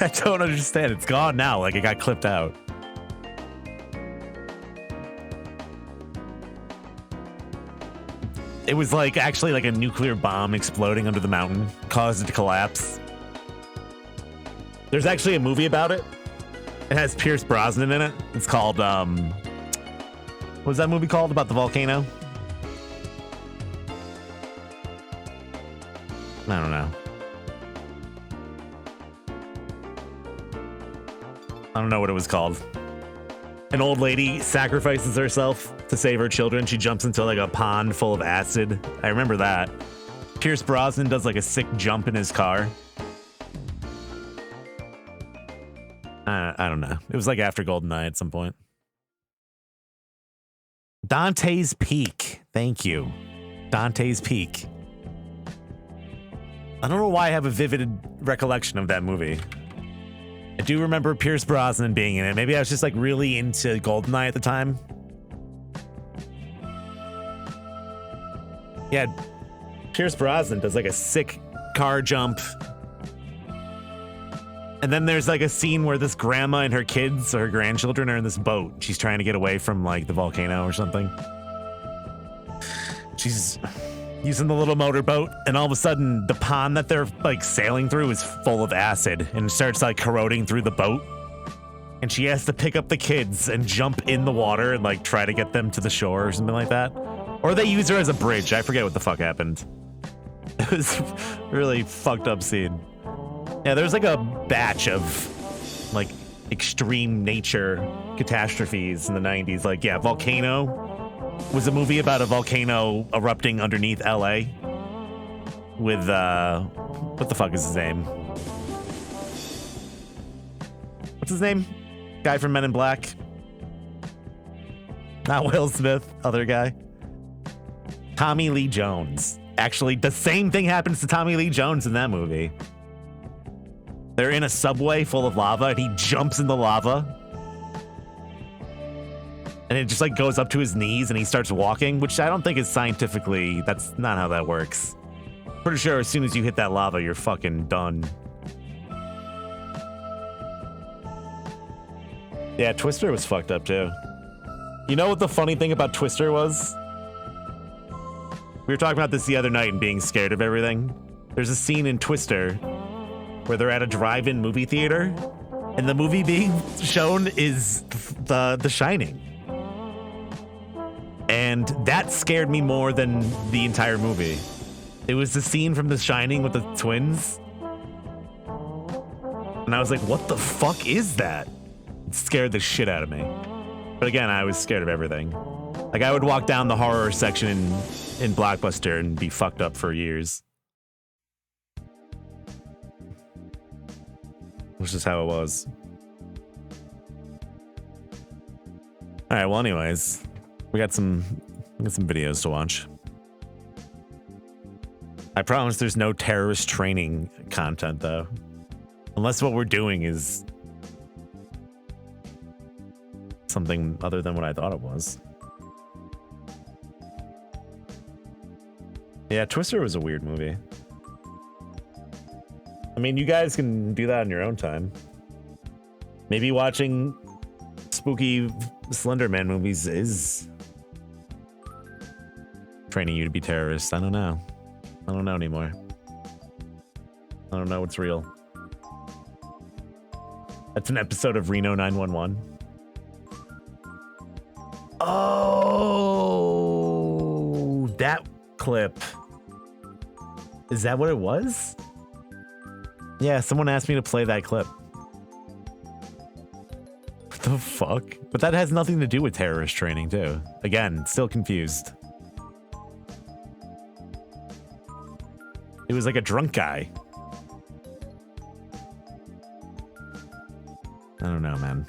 I don't understand. It's gone now. Like, it got clipped out. It was like actually like a nuclear bomb exploding under the mountain caused it to collapse. There's actually a movie about it. It has Pierce Brosnan in it. It's called, what was that movie called about the volcano? I don't know. I don't know what it was called. An old lady sacrifices herself to save her children. She jumps into like a pond full of acid. I remember that. Pierce Brosnan does like a sick jump in his car. I don't know. It was like after GoldenEye at some point. Dante's Peak. Thank you. Dante's Peak. I don't know why I have a vivid recollection of that movie. I do remember Pierce Brosnan being in it. Maybe I was just like really into GoldenEye at the time. Yeah, Pierce Brosnan does like a sick car jump. And then there's like a scene where this grandma and her kids or her grandchildren are in this boat. She's trying to get away from like the volcano or something. She's using the little motorboat, and all of a sudden the pond that they're like sailing through is full of acid and starts like corroding through the boat. And she has to pick up the kids and jump in the water and like try to get them to the shore or something like that. Or they use her as a bridge. I forget what the fuck happened. It was a really fucked up scene. Yeah, there's like a batch of like extreme nature catastrophes in the 90s. Like, yeah, Volcano was a movie about a volcano erupting underneath LA with, what the fuck is his name? What's his name? Guy from Men in Black? Not Will Smith, other guy. Tommy Lee Jones. Actually, the same thing happens to Tommy Lee Jones in that movie. They're in a subway full of lava, and he jumps in the lava. And it just like goes up to his knees, and he starts walking, which I don't think is scientifically, that's not how that works. Pretty sure as soon as you hit that lava, you're fucking done. Yeah, Twister was fucked up too. You know what the funny thing about Twister was? We were talking about this the other night and being scared of everything. There's a scene in Twister where they're at a drive-in movie theater, and the movie being shown is The Shining. And that scared me more than the entire movie. It was the scene from The Shining with the twins. And I was like, what the fuck is that? It scared the shit out of me. But again, I was scared of everything. Like, I would walk down the horror section in Blockbuster and be fucked up for years. Which is how it was. All right, well, anyways, we got some videos to watch. I promise there's no terrorist training content, though. Unless what we're doing is something other than what I thought it was. Yeah, Twister was a weird movie. I mean, you guys can do that on your own time. Maybe watching spooky Slender Man movies is training you to be terrorists. I don't know. I don't know anymore. I don't know what's real. That's an episode of Reno 911. Oh, that clip. Is that what it was? Yeah, someone asked me to play that clip. What the fuck? But that has nothing to do with terrorist training, too. Again, still confused. It was like a drunk guy. I don't know, man.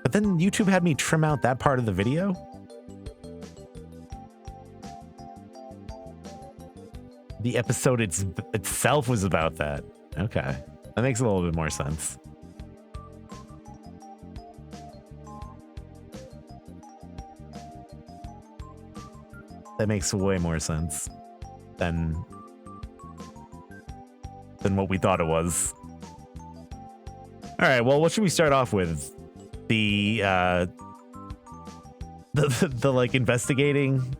But then YouTube had me trim out that part of the video? The episode itself was about that. Okay. That makes a little bit more sense. That makes way more sense than what we thought it was. All right, well, what should we start off with? The like investigating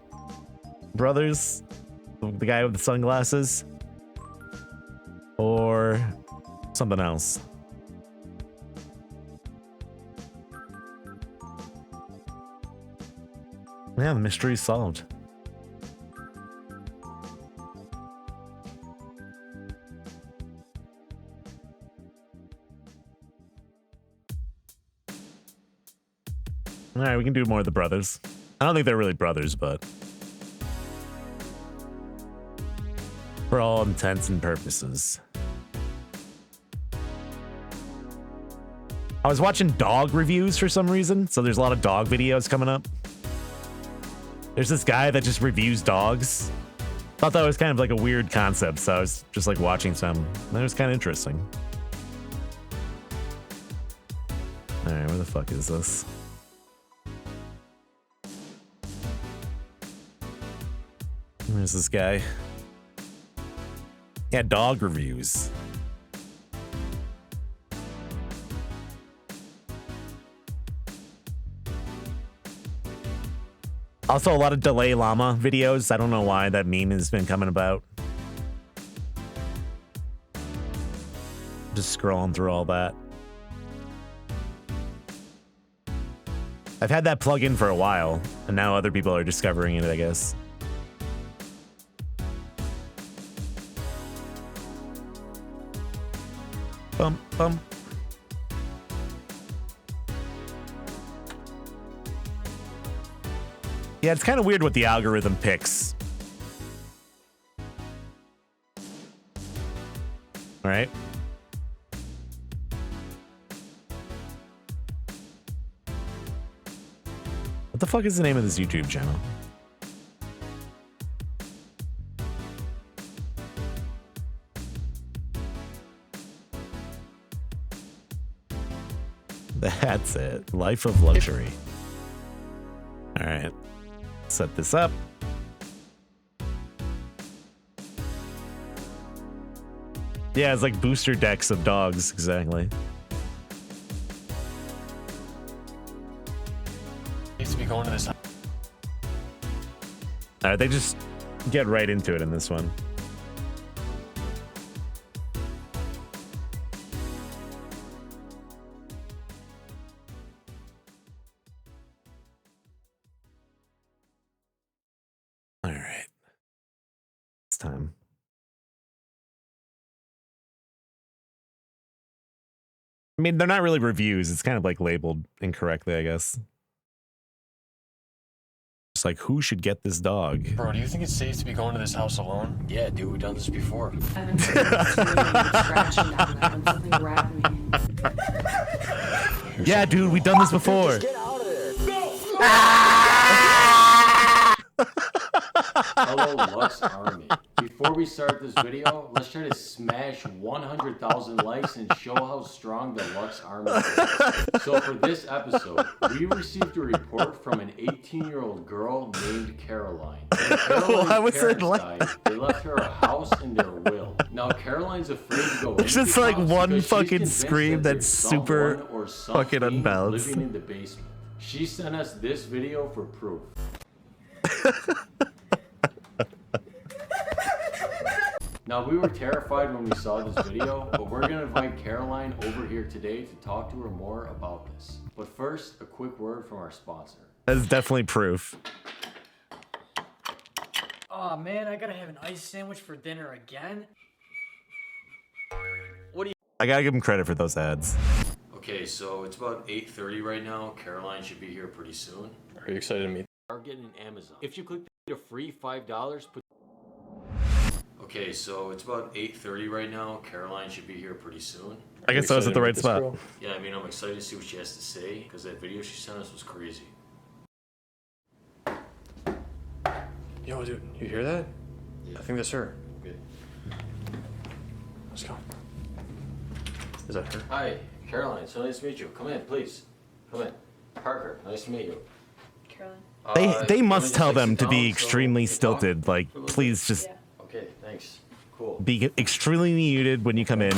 brothers, the guy with the sunglasses, or something else? Yeah, the mystery's solved. All right, we can do more of the brothers. I don't think they're really brothers, but for all intents and purposes. I was watching dog reviews for some reason, so there's a lot of dog videos coming up. There's this guy that just reviews dogs. Thought that was kind of like a weird concept, so I was just like watching some. That was kind of interesting. All right, where the fuck is this? Where's this guy? Yeah, dog reviews. Also, a lot of Dalai Lama videos. I don't know why that meme has been coming about. Just scrolling through all that. I've had that plugin for a while, and now other people are discovering it, I guess. Bump, bump. Yeah, it's kind of weird what the algorithm picks. All right. What the fuck is the name of this YouTube channel? That's it. Life of luxury. All right. Set this up. Yeah, it's like booster decks of dogs, exactly. Needs to be going to this. All right, they just get right into it in this one. All right, it's time. I mean, they're not really reviews. It's kind of like labeled incorrectly, I guess. It's like, who should get this dog? Bro, do you think it's safe to be going to this house alone? Yeah, dude, we've done this before. I've been scratching down that when something grabbed me. Yeah, dude, we've done this before. Get out of there. Hello, Lux Army. Before we start this video, let's try to smash 100,000 likes and show how strong the Lux Army is. So for this episode, we received a report from an 18-year-old girl named Caroline. When Caroline's parents died, they left her a house in their will. Now Caroline's afraid to go. There's just like one fucking scream that's super fucking unbalanced. Living in the basement. She sent us this video for proof. Now, we were terrified when we saw this video, but we're going to invite Caroline over here today to talk to her more about this. But first, a quick word from our sponsor. That's definitely proof. Oh man, I gotta have an ice sandwich for dinner again? I gotta give him credit for those ads. Okay, so it's about 8:30 right now. Caroline should be here pretty soon. Are you excited to meet? Target and Amazon. If you click the free $5, put... Okay, so it's about 8:30 right now. Caroline should be here pretty soon. I guess I was at the right spot. Yeah, I mean, I'm excited to see what she has to say, because that video she sent us was crazy. Yo, dude, you hear that? Yeah. I think that's her. Okay. Let's go. Is that her? Hi, Caroline. So nice to meet you. Come in, please. Come in. Parker, nice to meet you. Caroline. They must just, tell like, them sit to be down so extremely we can talk stilted. Like, for a little please bit? just Yeah. Okay, thanks. Cool. be extremely muted when you come in.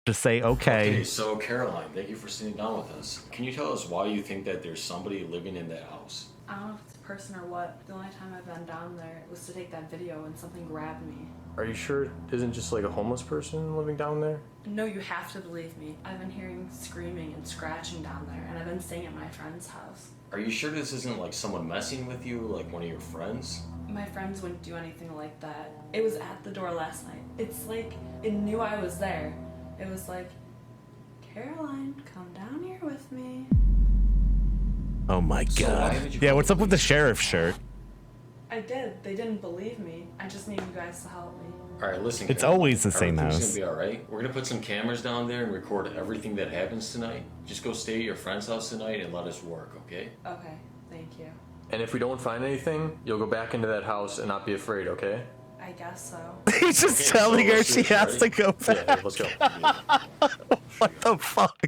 Just say Okay, okay. so Caroline, thank you for sitting down with us. Can you tell us why you think that there's somebody living in that house? I don't know if it's a person or what. The only time I've been down there was to take that video and something grabbed me. Are you sure it isn't just like a homeless person living down there? No, you have to believe me. I've been hearing screaming and scratching down there, and I've been staying at my friend's house. Are you sure this isn't like someone messing with you, like one of your friends? My friends wouldn't do anything like that. It was at the door last night. It's like it knew I was there. It was like, Caroline, come down here with me. Oh my So why god. haven't you Yeah, called what's the up with the police? sheriff shirt? I did. They didn't believe me. I just need you guys to help me. All right, listen. It's Caroline, always the same everything's house. gonna be all right. We're gonna put some cameras down there and record everything that happens tonight. Just go stay at your friend's house tonight and let us work, okay? Okay, thank you. And if we don't find anything, you'll go back into that house and not be afraid, okay? I guess so. He's just Okay, telling so her let's do she this, has to ready? go back. Yeah, let's go. What the fuck?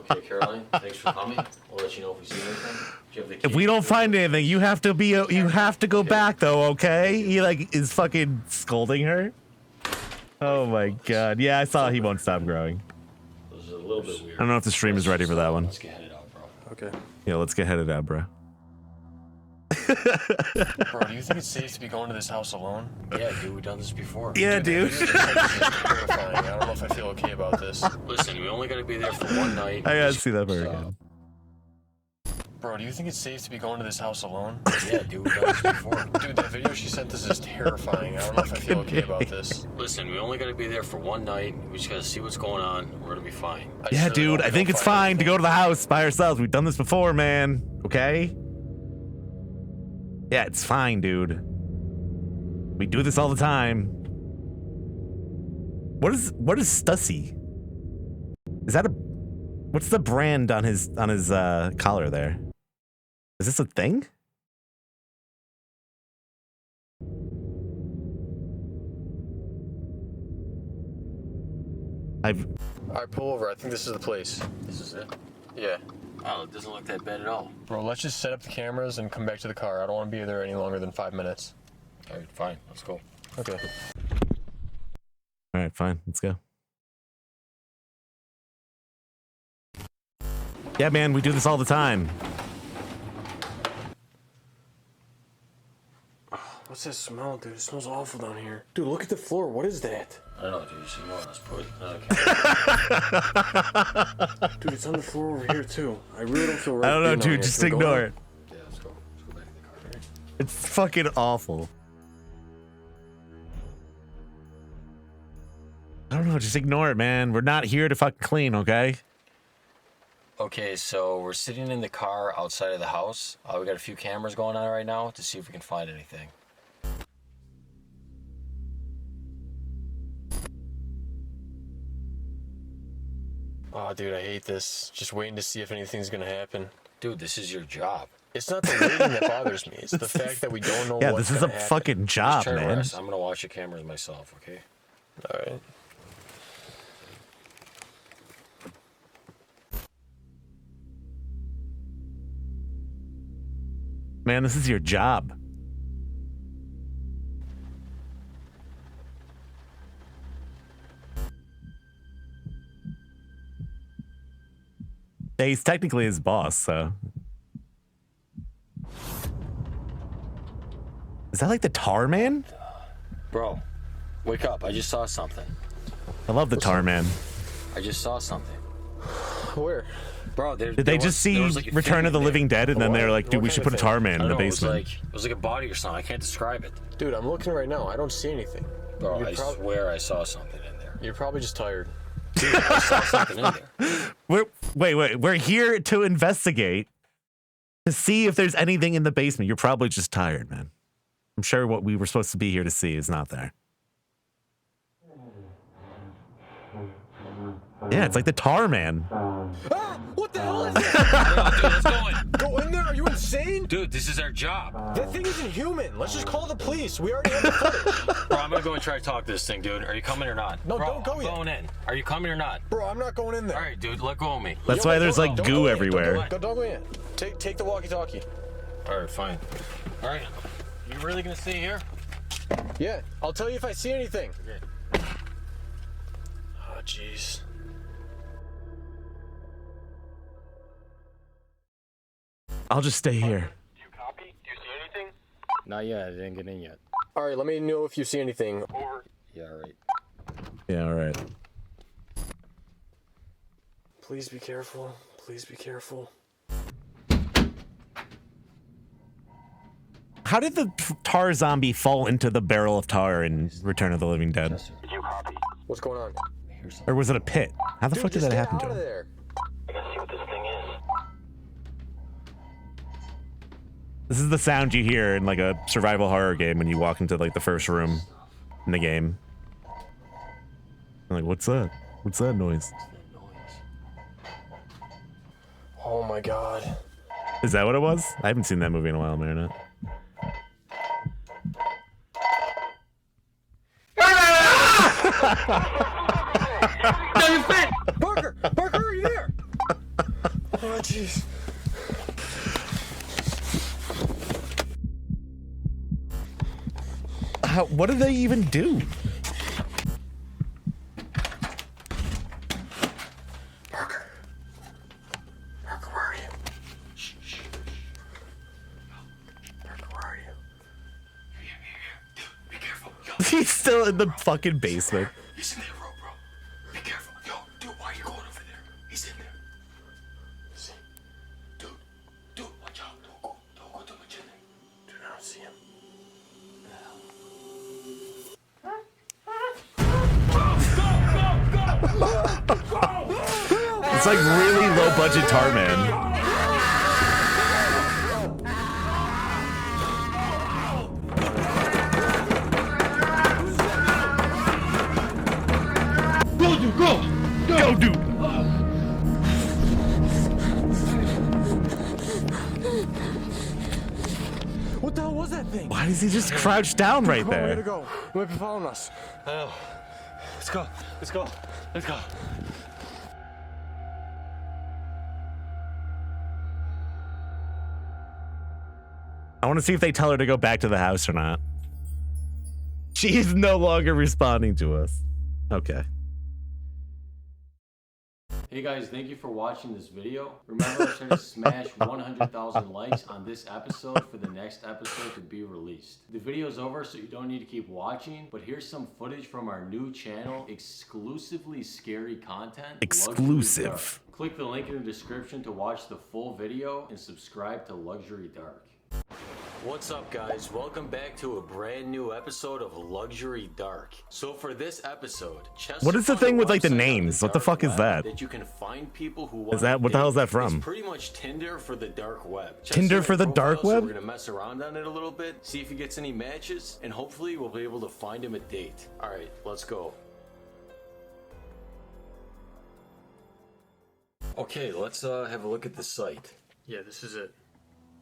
Okay, Caroline, thanks for coming. We'll let you know if we see anything. Do you have the If key? we don't find anything, you have to be. You have to go back though, okay? He like is fucking scolding her. Oh my god. Yeah, I saw he won't stop growing. This is a little bit weird. I don't know if the stream is ready for that one. Let's get headed out, bro. Okay. Yeah, let's get headed out, bro. Bro, do you think it's safe to be going to this house alone? Yeah, dude, we've done this before. Yeah, dude. This is terrifying. I don't know if I feel okay about this. Listen, we only gotta be there for one night. I gotta see that part So, again. Bro, do you think it's safe to be going to this house alone? Yeah, dude, we've done this before. Dude, that video she sent us is terrifying. I don't know if I feel okay about this. Listen, we only gotta be there for one night. We just gotta see what's going on. We're gonna be fine. Yeah, dude. I think it's fine to go to the house by ourselves. We've done this before, man. Okay. Yeah, it's fine, dude. We do this all the time. What is Stussy? Is that a what's the brand on his collar there? Is this a thing? I've All right, pull over. I think this is the place. This is it. Yeah. Oh, it doesn't look that bad at all. Bro, let's just set up the cameras and come back to the car. I don't want to be there any longer than 5 minutes. All right, fine. Let's go. Okay. all right, fine. Let's go. Yeah, man, we do this all the time. What's that smell, dude? It smells awful down here. Dude, look at the floor. What is that? I don't know, dude. So you know, let's put another camera. Dude, it's on the floor over here, too. I really don't feel right. I don't know, being down dude. here. Just Can we go ignore now? it. Yeah, let's go. Let's go back to the car. It's fucking awful. I don't know. Just ignore it, man. We're not here to fucking clean, okay? Okay, so we're sitting in the car outside of the house. We got a few cameras going on right now to see if we can find anything. Oh, dude, I hate this. Just waiting to see if anything's gonna happen. Dude, this is your job. It's not the waiting that bothers me. It's the fact that we don't know Yeah, what's this is a gonna happen. fucking Just job, try to man. rest. I'm gonna watch the cameras myself, okay? All right. Man, this is your job. Yeah, he's technically his boss, so. Is that like the Tar Man? Bro, wake up. I just saw something. I love the Tar Man. I just saw something. Where? Bro, Did they just see Return of the Living Dead and then they're like, dude, we What should kind put of a Tar Man in I the don't know, basement? it was like a body or something. I can't describe it. Dude, I'm looking right now. I don't see anything. Bro, You're I swear I saw something in there. You're probably just tired. Dude, I saw something in there. We're here to investigate to see if there's anything in the basement. You're probably just tired, man. I'm sure what we were supposed to be here to see is not there. Yeah, it's like the Tar Man. Ah! What the hell is that? Dude, let's go in. Go in there? Are you insane? Dude, this is our job. That thing isn't human. Let's just call the police. We already have the footage. Bro, I'm gonna go and try to talk to this thing, dude. Are you coming or not? No, Bro, don't go I'm yet. going in. Are you coming or not? Bro, I'm not going in there. All right, dude, let go of me. That's Yo, why wait, there's don't like go goo in. Don't go everywhere. in. Don't go in. Take the walkie-talkie. All right, fine. All right, you really gonna stay here? Yeah, I'll tell you if I see anything. Okay. Oh, jeez. I'll just stay here. Do you copy? Do you see anything? Not yet. I didn't get in yet. All right, let me know if you see anything. Over. Yeah, right. Yeah, all right. Please be careful. Please be careful. How did the tar zombie fall into the barrel of tar in Return of the Living Dead? Chester, Did you copy? What's going on? here's something. Or was it a pit? How the fuck did just that get happen out to of him? there. I gotta see what this thing is. This is the sound you hear in like a survival horror game when you walk into like the first room in the game. I'm like, what's that? What's that noise? Oh my god. Is that what it was? I haven't seen that movie in a while, Marinette. Parker! Parker, are you there? Oh, jeez. What do they even do? Parker. Parker, where are you? Shh, shh. Parker, where are you? Here. Be careful. Yo. He's still in the fucking basement. He's in there, bro. Be careful. Yo, dude, why are you going over there? He's in there. See? Dude, watch out. Don't go too much in there. Dude, I don't see him. It's like really low budget Tar Man. Go, dude! What the hell was that thing? Why does he just crouch down right Come on, we gotta there? go. He might be following us. I know. Let's go. Let's go. Let's go. I want to see if they tell her to go back to the house or not. She is no longer responding to us. Okay. Hey guys, thank you for watching this video. Remember to try to smash 100,000 likes on this episode for the next episode to be released. The video is over, so you don't need to keep watching, but here's some footage from our new channel, exclusively scary content. Exclusive. Luxury Dark. Click the link in the description to watch the full video and subscribe to Luxury Dark. What's up, guys? Welcome back to a brand new episode of Luxury Dark. So for this episode, Chester What is the found a thing with like the website on names? What the dark fuck is web that? That you can find people who want Is that what the hell is that from? It's pretty much Tinder for the dark web. Tinder Chester for the made dark profiles, so web? we're gonna mess around on it a little bit, see if he gets any matches, and hopefully we'll be able to find him a date. All right, let's go. Okay, let's have a look at the site. Yeah, this is it.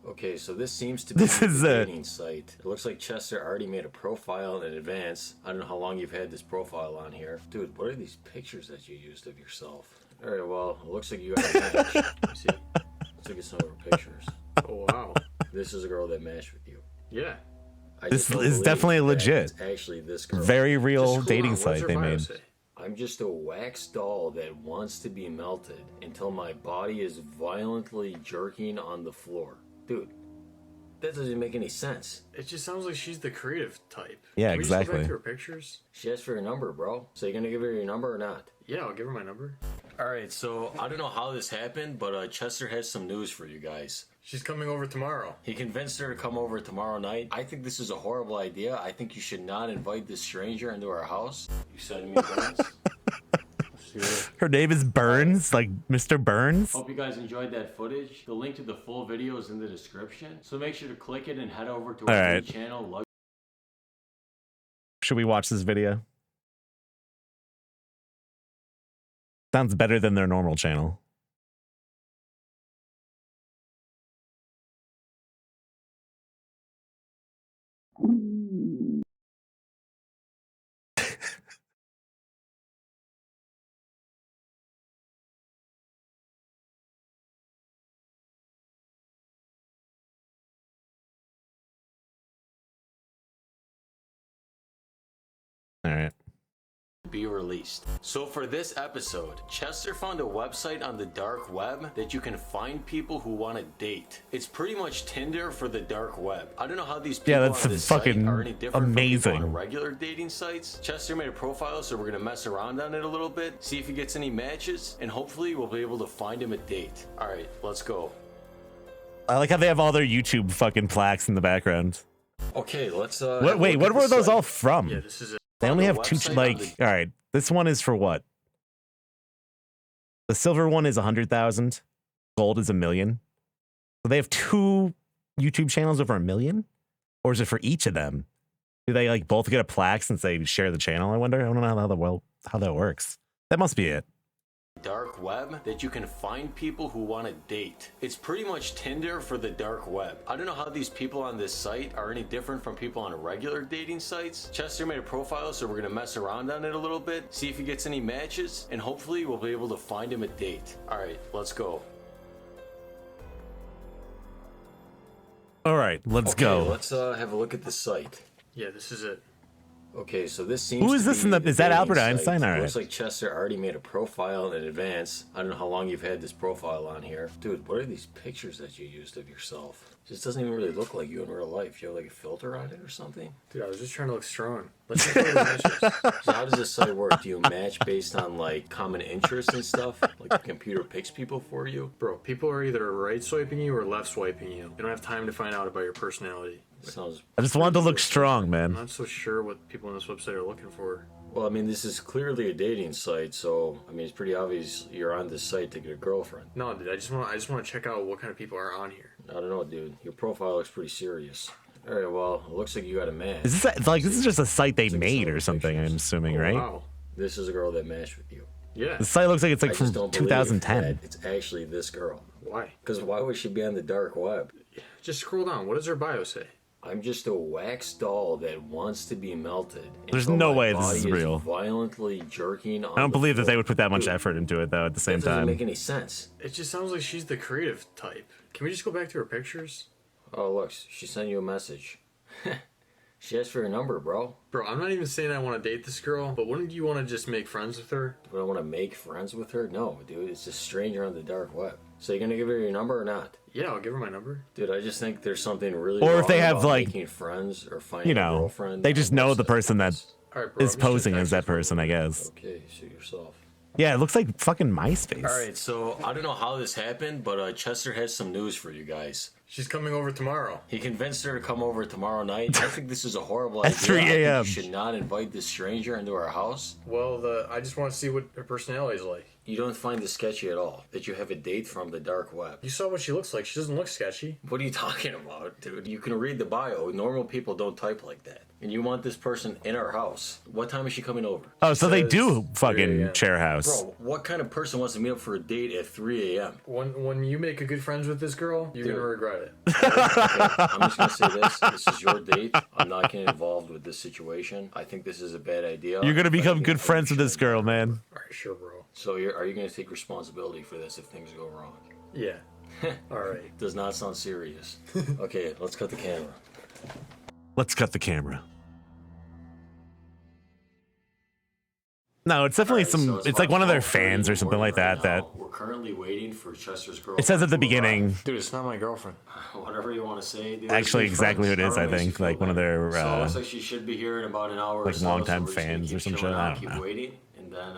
Okay, so this seems to be This is the it. dating site. It looks like Chester already made a profile in advance. I don't know how long you've had this profile on here. Dude, what are these pictures that you used of yourself? Alright, well, it looks like you got a match. See? Let's look at some of her pictures. Oh, wow. This is a girl that matched with you. Yeah. I This just don't is believe definitely that legit. It's actually this girl. Very real Just hold dating on, what does site her they bio made. say? I'm just a wax doll that wants to be melted until my body is violently jerking on the floor. Dude, that doesn't make any sense. It just sounds like she's the creative type. Yeah, Can we just go exactly. back to her pictures? She asked for your number, bro. So you gonna give her your number or not? Yeah, I'll give her my number. Alright, so I don't know how this happened, but Chester has some news for you guys. She's coming over tomorrow. He convinced her to come over tomorrow night. I think this is a horrible idea. I think you should not invite this stranger into our house. You sending me friends? Her name is Burns, like Mr. Burns. Hope you guys enjoyed that footage. The link to the full video is in the description. So make sure to click it and head over to our new Alright. channel. Should we watch this video? Sounds better than their normal channel. All right. be released. So for this episode, Chester found a website on the dark web that you can find people who want to date. It's pretty much Tinder for the dark web. I don't know how these people that's on this site fucking are any different amazing. from people on regular dating sites. Chester made a profile, so we're gonna mess around on it a little bit, see if he gets any matches, and hopefully we'll be able to find him a date. All right, let's go. I like how they have all their YouTube fucking plaques in the background. Okay, let's Wait, what were those all from? Yeah, this is it. They only the have two, website on like, the- all right, this one is for what? The silver one is 100,000. Gold is 1 million. So they have 2 YouTube channels over 1 million? Or is it for each of them? Do they like both get a plaque since they share the channel? I wonder. I don't know how that works. That must be it. Dark web that you can find people who want to date. It's pretty much Tinder for the dark web. I don't know how these people on this site are any different from people on regular dating sites. Chester made a profile, so we're gonna mess around on it a little bit, see if he gets any matches, and hopefully we'll be able to find him a date. All right, let's go. All right, let's go. Let's have a look at the site. Yeah, this is it. Okay, so this seems Who is to this be in the- the is that dating Albert site. Einstein? All right. Looks like Chester already made a profile in advance. I don't know how long you've had this profile on here. Dude, what are these pictures that you used of yourself? This doesn't even really look like you in real life. You have like a filter on it or something? Dude, I was just trying to look strong. Let's check out the matches. So how does this site work? Do you match based on like common interests and stuff? Like the computer picks people for you? Bro, people are either right swiping you or left swiping you. They don't have time to find out about your personality. Sounds I just wanted to look strong, I'm man. not so sure what people on this website are looking for. well, I mean, this is clearly a dating site, so I mean, it's pretty obvious you're on this site to get a girlfriend. No, dude, I just want to check out what kind of people are on here. I don't know, dude. Your profile looks pretty serious. All right, well, it looks like you got a match. Is this like this is just a site they Looks like made some or something? pictures. I'm assuming, Oh, right? Wow. This is a girl that matched with you. Yeah. The site looks like it's I like just from don't believe 2010. that it's actually this girl. Why? Because why would she be on the dark web? Just scroll down. What does her bio say? I'm just a wax doll that wants to be melted. There's until no my way this body is real. Violently jerking on I don't the believe that they floor. would put that much Dude, effort into it though. At the same That doesn't time, make any sense. It just sounds like she's the creative type. Can we just go back to her pictures? Oh, look, she sent you a message. She asked for your number, bro. Bro, I'm not even saying I want to date this girl, but wouldn't you want to just make friends with her? Do I want to make friends with her? No, dude. It's a stranger on the dark web. So you gonna give her your number or not? Yeah, I'll give her my number. Dude, I just think there's something really Or if wrong they have, about like, making friends or finding you a know, girlfriend. they just on know the websites. person that All right, bro. is I'm just posing gonna as text that her. person, I guess. Okay, suit yourself. Yeah, it looks like fucking MySpace. All right, so I don't know how this happened, but Chester has some news for you guys. She's coming over tomorrow. He convinced her to come over tomorrow night. I think this is a horrible At idea. 3 I think a.m.. You should not invite this stranger into our house. Well, I just want to see what her personality is like. You don't find this sketchy at all that you have a date from the dark web. You saw what she looks like. She doesn't look sketchy. What are you talking about, dude? You can read the bio. Normal people don't type like that. And you want this person in our house. What time is she coming over? Oh, so they says do 3 fucking a.m.. share a house. Bro, what kind of person wants to meet up for a date at 3 a.m.? When you make a good friends with this girl, you're Dude. gonna regret it. Okay, I'm just gonna say this. This is your date. I'm not getting involved with this situation. I think this is a bad idea. You're gonna but I become think good you friends with this should. girl, man. All right, sure, bro. So are you gonna take responsibility for this if things go wrong? Yeah. All right. Does not sound serious. Okay, let's cut the camera. Let's cut the camera. No, it's definitely Alright, so some. It's like about one of their 12:30 fans or something like right that. now. That We're currently waiting for Chester's girl. it says at the beginning. Dude, it's not my girlfriend. Whatever you want to say. Dude. Actually, Let's be exactly friends. who it is, However I makes you think, feel like one of better. their, So it looks like she should be here in about an hour. like or so, longtime so we're just gonna fans keep or some chilling shit, I out, don't keep know. waiting, and then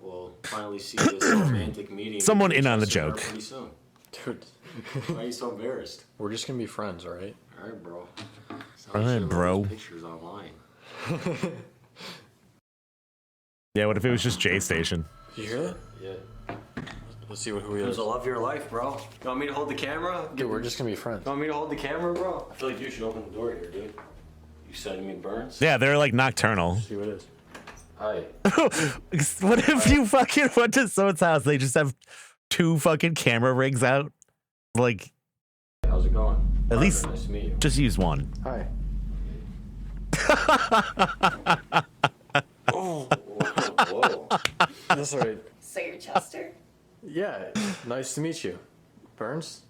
we'll finally see this romantic meeting. Someone between in on the Chester and her joke. Pretty soon. Dude, Why are you so embarrassed? we're just gonna be friends, all right? All right, bro. All right, bro. Pictures online. Yeah, what if it was just J Station? Did you hear that? Yeah. Let's see who he It was is. the love of your life, bro. You want me to hold the camera? Dude, we're just gonna be friends. You want me to hold the camera, bro? I feel like you should open the door here, dude. You sending me burns? Yeah, they're like nocturnal. See what it is. Hi. What if you fucking went to someone's house? They just have 2 fucking camera rigs out. Like, How's it going? At least- Nice to meet you. just use one. Hi. Whoa. Whoa. That's all right. So you're Chester? Yeah, nice to meet you. Burns?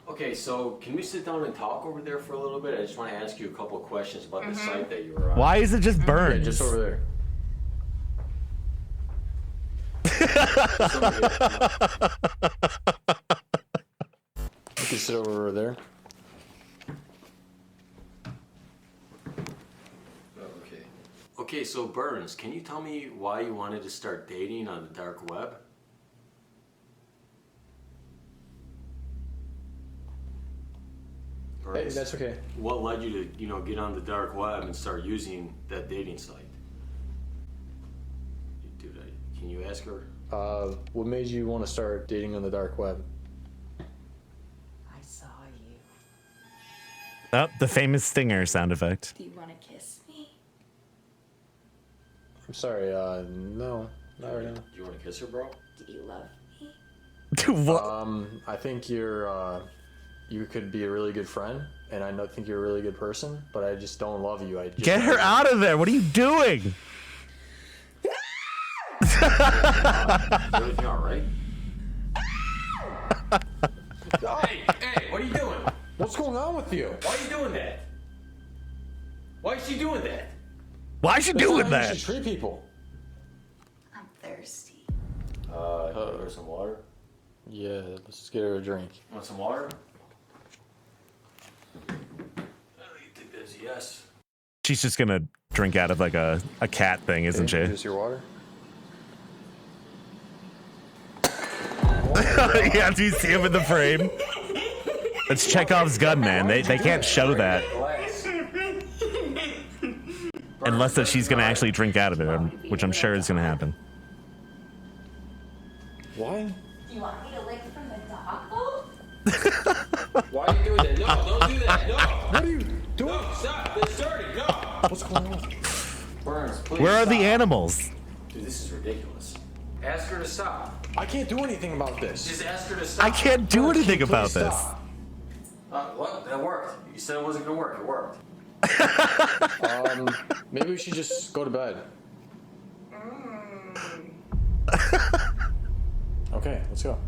Okay, Okay, so can we sit down and talk over there for a little bit? I just want to ask you a couple of questions about the site that you were on. Why is it just burned? Yeah, just over there. Just over here. You can sit over there. Okay. Okay, so Burns, can you tell me why you wanted to start dating on the dark web? Hey, that's okay. What led you to, get on the dark web and start using that dating site? Dude, can you ask her? What made you want to start dating on the dark web? I saw you. Oh, the famous stinger sound effect. Do you want to kiss me? I'm sorry, no, not right now. Do you want to kiss her, bro? Do you love me? What? I think you could be a really good friend, and I think you're a really good person, but I just don't love you. Get her out of there. What are you doing? Is everything all right? Hey, what are you doing? What's going on with you? Why are you doing that? Why is she doing that? Why is she doing You that? should treat people. I'm thirsty. Give her some water. Yeah, let's just get her a drink. Want some water? You think that's a yes? She's just gonna drink out of like a cat thing, isn't she? Is this your water? Yeah, do you see him in the frame? It's Chekhov's gun, man. They can't show that unless that she's gonna actually drink out of it, which I'm sure is gonna happen. Why? Do you want me to lick from the dog bowl? Why are you doing that? No, don't do that. No. What are you doing? No, stop. That's dirty. No. What's going on? Burns, please. Where are stop. the animals? Dude, this is ridiculous. Ask her to stop. I can't do anything about this. Just ask her to stop. I can't do anything Please about this. stop. What? That worked. You said it wasn't gonna work. It worked. Maybe we should just go to bed. Okay, let's go.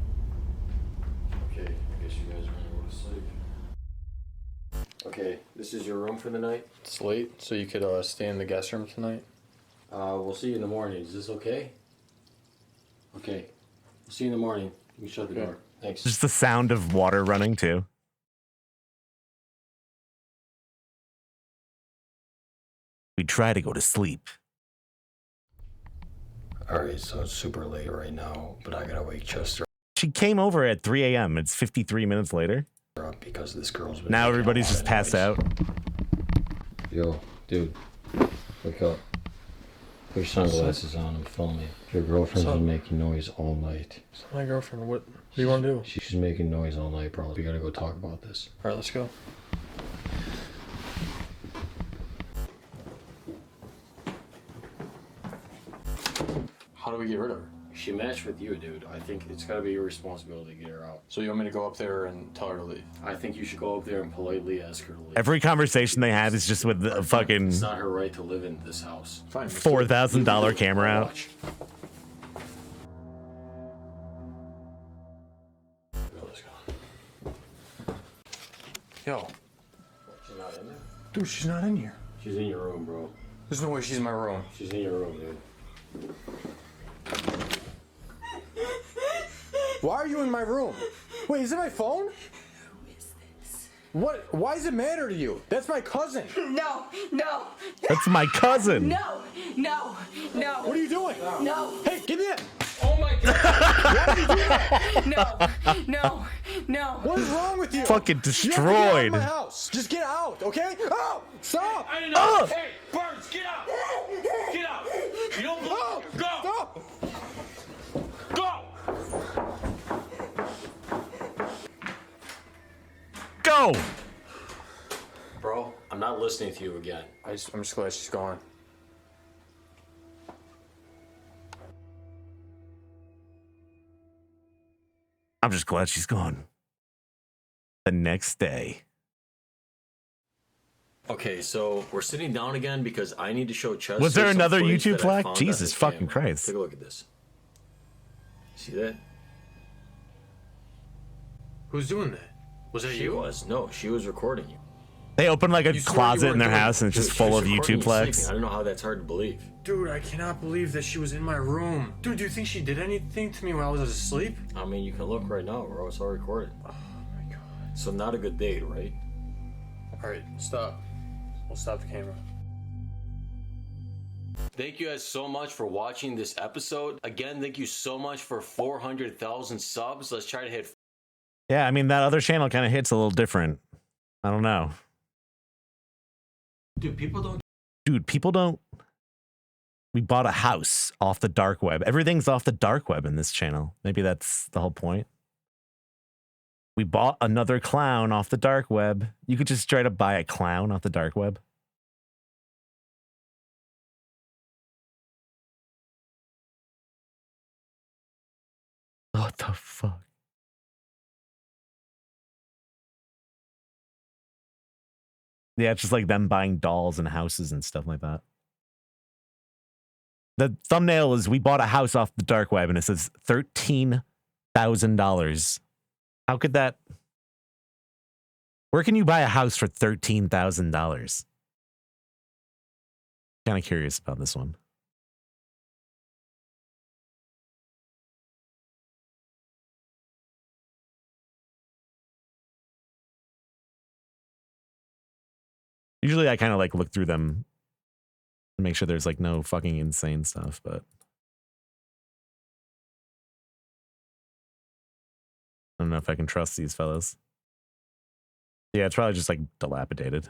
Okay, I guess you guys are gonna go to sleep. Okay, this is your room for the night. It's late, so you could stay in the guest room tonight. We'll see you in the morning. Is this okay? Okay. We'll see you in the morning. You can shut the door. Thanks. Just the sound of water running too. We try to go to sleep. Alright, so it's super late right now, but I gotta wake Chester She came over at 3 a.m. It's 53 minutes later. up because this girl's been Now making a everybody's lot just of passed noise. out. Yo, dude, wake up. Put your sunglasses on and film me. Your girlfriend's been making noise all night. It's my girlfriend. What do you want to do? She's making noise all night, bro. We gotta go talk about this. All right, let's go. How do we get rid of her? She matched with you, dude. I think it's gotta be your responsibility to get her out. So you want me to go up there and tell her to leave? I think you should go up there and politely ask her to leave. Every conversation they have is just with the fucking It's not her right to live in this house. Fine. $4,000 camera out. Watch. Let's go. Yo, She's not in there? dude, she's not in here. She's in your room, bro. There's no way she's in my room. She's in your room, dude. Why are you in my room? Wait, is it my phone? Who is this? What? Why does it matter to you? That's my cousin. No, no, That's my cousin. no, no, no. What are you doing? No, Hey, give me that. Oh my god! Why did you do that? no, no. What is wrong with you? Fucking You have to get out of destroyed. my house. Just get out, okay? Oh, stop! I know! Hey, Burns, get out! Get out! You don't Oh, belong here. Go! stop! Go! Go. Bro, I'm not listening to you again. I'm just glad she's gone. I'm just glad she's gone. The next day. Okay, so we're sitting down again because I need to show Chester. Was there some another footage YouTube that I flag? found on Jesus his fucking camera. Christ. Take a look at this. See that? Who's doing that? Was it you? No, she was recording you. They open like a You swore you closet in weren't their doing house it. and it's Dude, just she full was of recording YouTube you sleeping. plex. I don't know how that's hard to believe. Dude, I cannot believe that she was in my room. Dude, do you think she did anything to me when I was asleep? I mean, you can look right now, bro. It's all recorded. Oh my god. So not a good date, right? Alright, stop. We'll stop the camera. Thank you guys so much for watching this episode. Again, thank you so much for 400,000 subs. Let's try to hit. Yeah, I mean, that other channel kind of hits a little different. I don't know. Dude, people don't. Dude, people don't. We bought a house off the dark web. Everything's off the dark web in this channel. Maybe that's the whole point. We bought another clown off the dark web. You could just try to buy a clown off the dark web. What the fuck? Yeah, it's just like them buying dolls and houses and stuff like that. The thumbnail is we bought a house off the dark web and it says $13,000. How could that? Where can you buy a house for $13,000? Kind of curious about this one. Usually I kind of like look through them and make sure there's like no fucking insane stuff, but I don't know if I can trust these fellas. Yeah, it's probably just like dilapidated.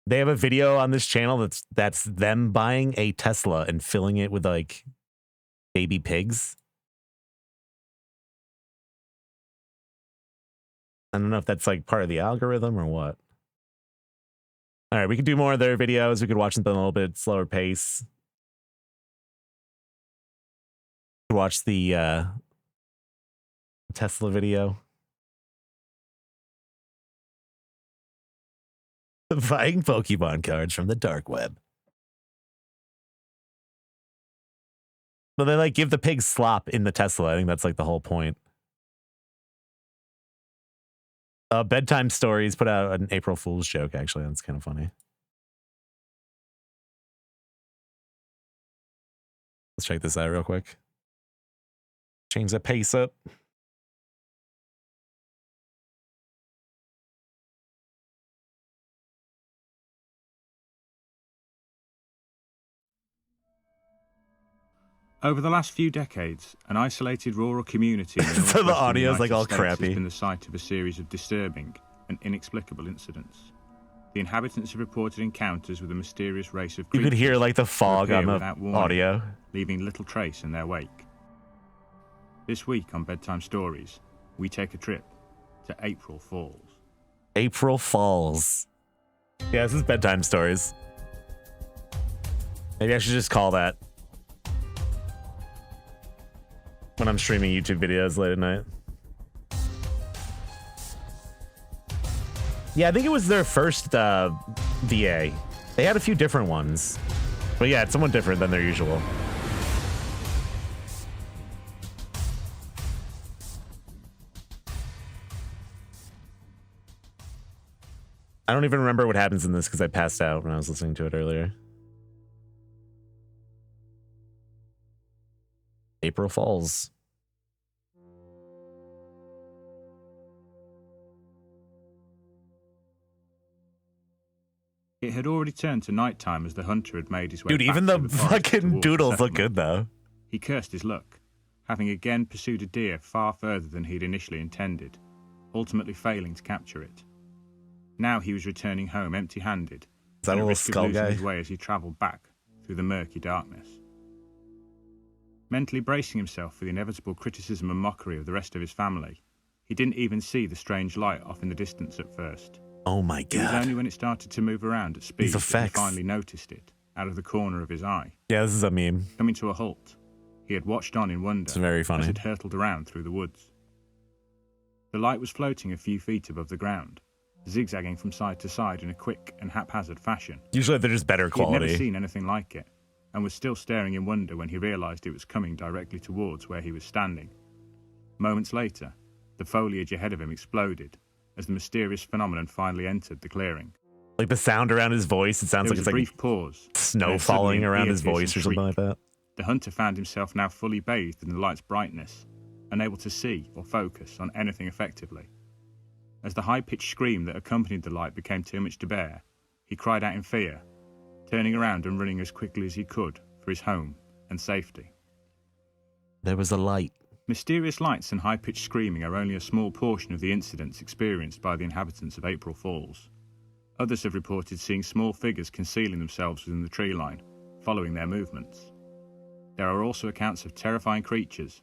They have a video on this channel that's them buying a Tesla and filling it with like baby pigs. I don't know if that's like part of the algorithm or what. All right, we could do more of their videos. We could watch them at a little bit slower pace. Watch the Tesla video. Buying Pokemon cards from the dark web. But they like give the pigs slop in the Tesla. I think that's like the whole point. Bedtime Stories put out an April Fool's joke, actually. That's kind of funny. Let's check this out real quick. Change the pace up. Over the last few decades, an isolated rural community in the So the northwestern audio's like United all States crappy. has been the site of a series of disturbing and inexplicable incidents. The inhabitants have reported encounters with a mysterious race of You creatures could hear like the who fog appear on the without warning, audio. leaving little trace in their wake. This week on Bedtime Stories, we take a trip to April Falls. April Falls. Yeah, this is Bedtime Stories. Maybe I should just call that when I'm streaming YouTube videos late at night. Yeah, I think it was their first VA. They had a few different ones. But yeah, it's somewhat different than their usual. I don't even remember what happens in this because I passed out when I was listening to it earlier. April Falls. It had already turned to nighttime as the hunter had made his way Dude, back even through the forest fucking towards the doodles look settlement. good though. He cursed his luck, having again pursued a deer far further than he'd initially intended, ultimately failing to capture it. Now he was returning home empty-handed, Is that and a at little risk of skull losing guy? his way as he travelled back through the murky darkness. Mentally bracing himself for the inevitable criticism and mockery of the rest of his family, he didn't even see the strange light off in the distance at first. Oh my It was god. only when it started to move around at speed These that he effects. finally noticed it, out of the corner of his eye. Yeah, this is a meme. Coming to a halt, he had watched on in wonder It's very funny. as it hurtled around through the woods. The light was floating a few feet above the ground, zigzagging from side to side in a quick and haphazard fashion. Usually they're just better He had never quality. seen anything like it, and was still staring in wonder when he realized it was coming directly towards where he was standing. Moments later, the foliage ahead of him exploded as the mysterious phenomenon finally entered the clearing. Like the sound around his voice, it sounds There like was it's a like brief pause. snow and then suddenly falling an around his ear-piercing voice or something like shriek. that. The hunter found himself now fully bathed in the light's brightness, unable to see or focus on anything effectively. As the high-pitched scream that accompanied the light became too much to bear, he cried out in fear, turning around and running as quickly as he could for his home and safety. There was a light. Mysterious lights and high-pitched screaming are only a small portion of the incidents experienced by the inhabitants of April Falls. Others have reported seeing small figures concealing themselves within the tree line, following their movements. There are also accounts of terrifying creatures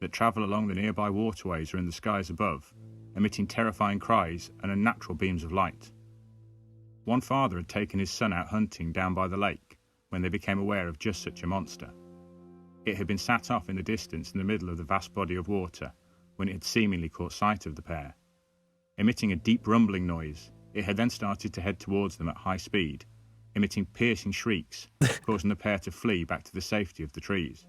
that travel along the nearby waterways or in the skies above, emitting terrifying cries and unnatural beams of light. One father had taken his son out hunting down by the lake when they became aware of just such a monster. It had been sat off in the distance in the middle of the vast body of water when it had seemingly caught sight of the pair. Emitting a deep rumbling noise, it had then started to head towards them at high speed, emitting piercing shrieks, causing the pair to flee back to the safety of the trees.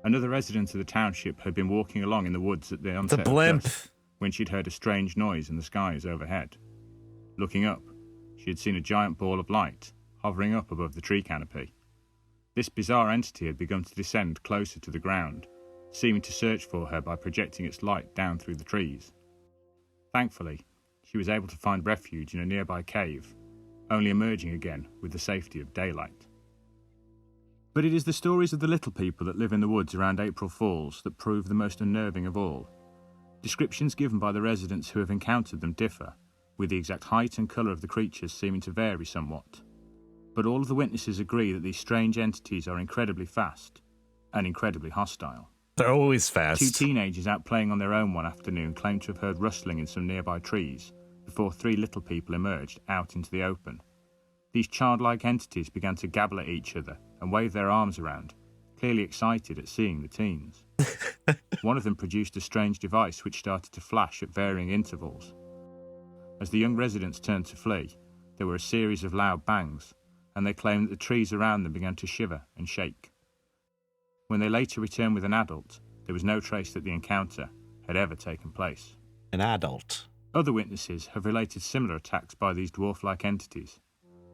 Another resident of the township had been walking along in the woods at the onset of blimp. dusk when she'd heard a strange noise in the skies overhead. Looking up, she had seen a giant ball of light hovering up above the tree canopy. This bizarre entity had begun to descend closer to the ground, seeming to search for her by projecting its light down through the trees. Thankfully, she was able to find refuge in a nearby cave, only emerging again with the safety of daylight. But it is the stories of the little people that live in the woods around April Falls that prove the most unnerving of all. Descriptions given by the residents who have encountered them differ, with the exact height and colour of the creatures seeming to vary somewhat. But all of the witnesses agree that these strange entities are incredibly fast and incredibly hostile. They're always fast. Two teenagers out playing on their own one afternoon claimed to have heard rustling in some nearby trees before three little people emerged out into the open. These childlike entities began to gabble at each other and wave their arms around, clearly excited at seeing the teens. One of them produced a strange device which started to flash at varying intervals. As the young residents turned to flee, there were a series of loud bangs, and they claimed that the trees around them began to shiver and shake. When they later returned with an adult, there was no trace that the encounter had ever taken place. An adult. Other witnesses have related similar attacks by these dwarf-like entities.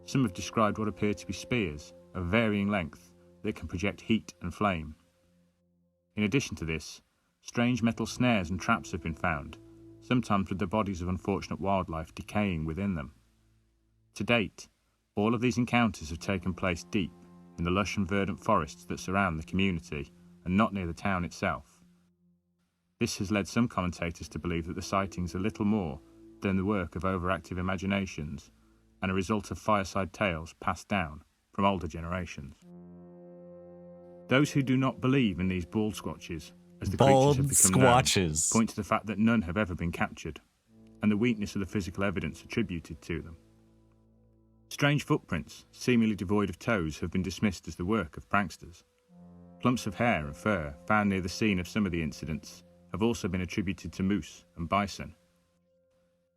Some have described what appear to be spears of varying length that can project heat and flame. In addition to this, strange metal snares and traps have been found, sometimes with the bodies of unfortunate wildlife decaying within them. To date, all of these encounters have taken place deep in the lush and verdant forests that surround the community and not near the town itself. This has led some commentators to believe that the sightings are little more than the work of overactive imaginations and a result of fireside tales passed down from older generations. Those who do not believe in these bald squatches, as the creatures have become known, point to the fact that none have ever been captured, and the weakness of the physical evidence attributed to them. Strange footprints, seemingly devoid of toes, have been dismissed as the work of pranksters. Clumps of hair and fur found near the scene of some of the incidents have also been attributed to moose and bison.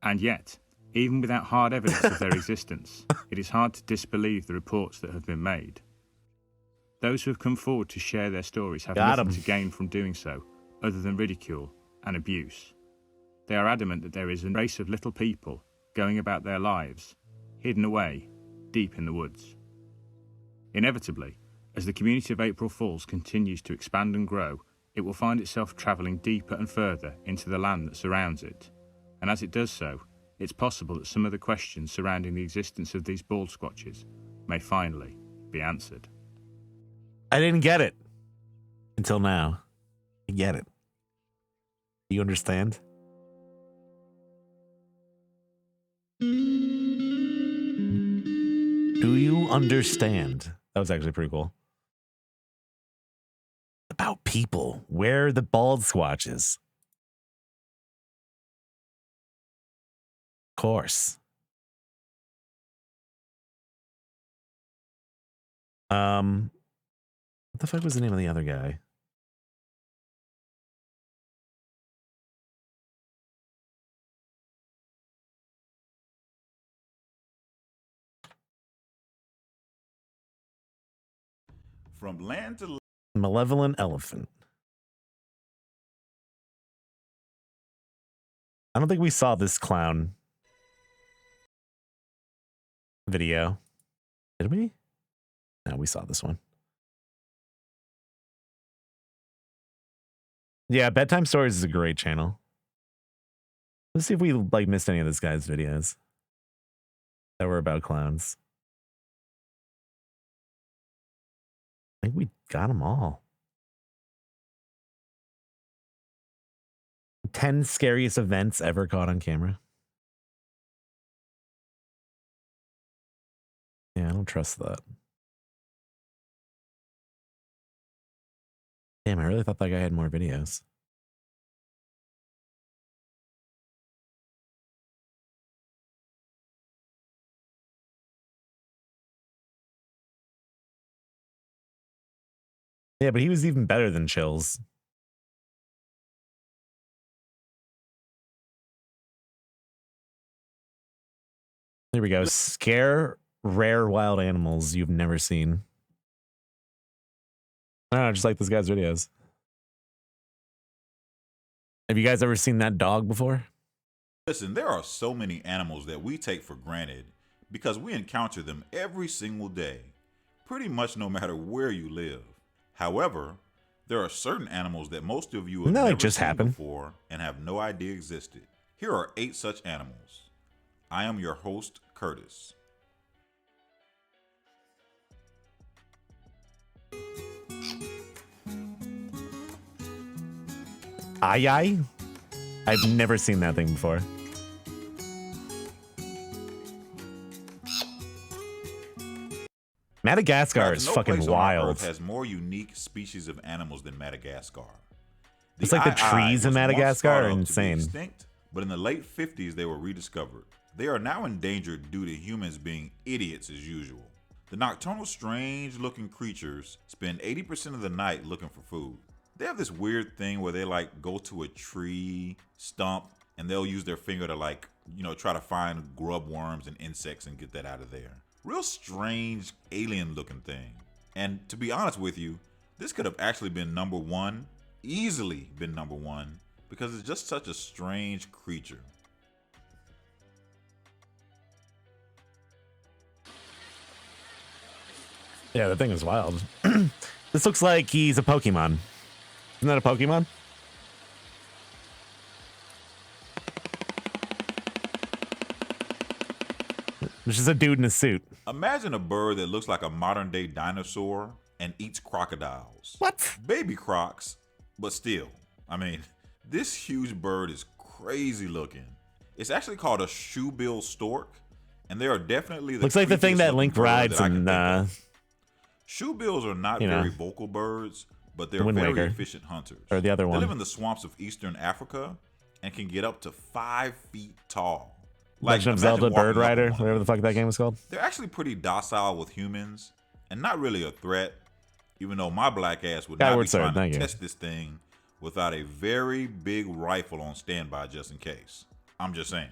And yet, even without hard evidence of their existence, it is hard to disbelieve the reports that have been made. Those who have come forward to share their stories have nothing to gain from doing so, other than ridicule and abuse. They are adamant that there is a race of little people going about their lives, hidden away, deep in the woods. Inevitably, as the community of April Falls continues to expand and grow, it will find itself travelling deeper and further into the land that surrounds it. And as it does so, it's possible that some of the questions surrounding the existence of these bald squatches may finally be answered. I didn't get it until now. I get it. Do you understand? Do you understand? That was actually pretty cool. About people. Where are the bald squatches? Of course. What the fuck was the name of the other guy? From land to land. Malevolent elephant. I don't think we saw this clown video. Did we? No, we saw this one. Yeah, Bedtime Stories is a great channel. Let's see if we like missed any of this guy's videos that were about clowns. I think we got them all. 10 scariest events ever caught on camera. Yeah, I don't trust that. Damn, I really thought that guy had more videos. Yeah, but he was even better than Chills. There we go. Scare rare wild animals you've never seen. I don't know, just like this guy's videos. Have you guys ever seen that dog before? Listen, there are so many animals that we take for granted because we encounter them every single day, pretty much no matter where you live. However, there are certain animals that most of you have never seen before and have no idea existed. Here are 8 such animals. I am your host, Curtis. Aye. I've never seen that thing before. Madagascar is fucking wild. Earth has more unique species of animals than Madagascar. It's like the trees in Madagascar are insane. Extinct, but in the late 50s, they were rediscovered. They are now endangered due to humans being idiots as usual. The nocturnal, strange-looking creatures spend 80% of the night looking for food. They have this weird thing where they like go to a tree stump and they'll use their finger to like, try to find grub worms and insects and get that out of there. Real strange alien looking thing. And to be honest with you, this could have actually been number 1, easily been number 1, because it's just such a strange creature. Yeah, the thing is wild. This looks like he's a Pokemon. Isn't that a Pokemon? There's just a dude in a suit. Imagine a bird that looks like a modern day dinosaur and eats crocodiles. What? Baby crocs, but still. I mean, this huge bird is crazy looking. It's actually called a shoebill stork, and they are definitely the looks like the thing that Link rides in shoebills are not very vocal birds, but they're very efficient hunters. Or the other one. They live in the swamps of eastern Africa and can get up to 5 feet tall. Legend of Zelda Bird Rider, whatever the fuck that game was called. They're actually pretty docile with humans and not really a threat, even though my black ass would not be trying to test this thing without a very big rifle on standby just in case. I'm just saying.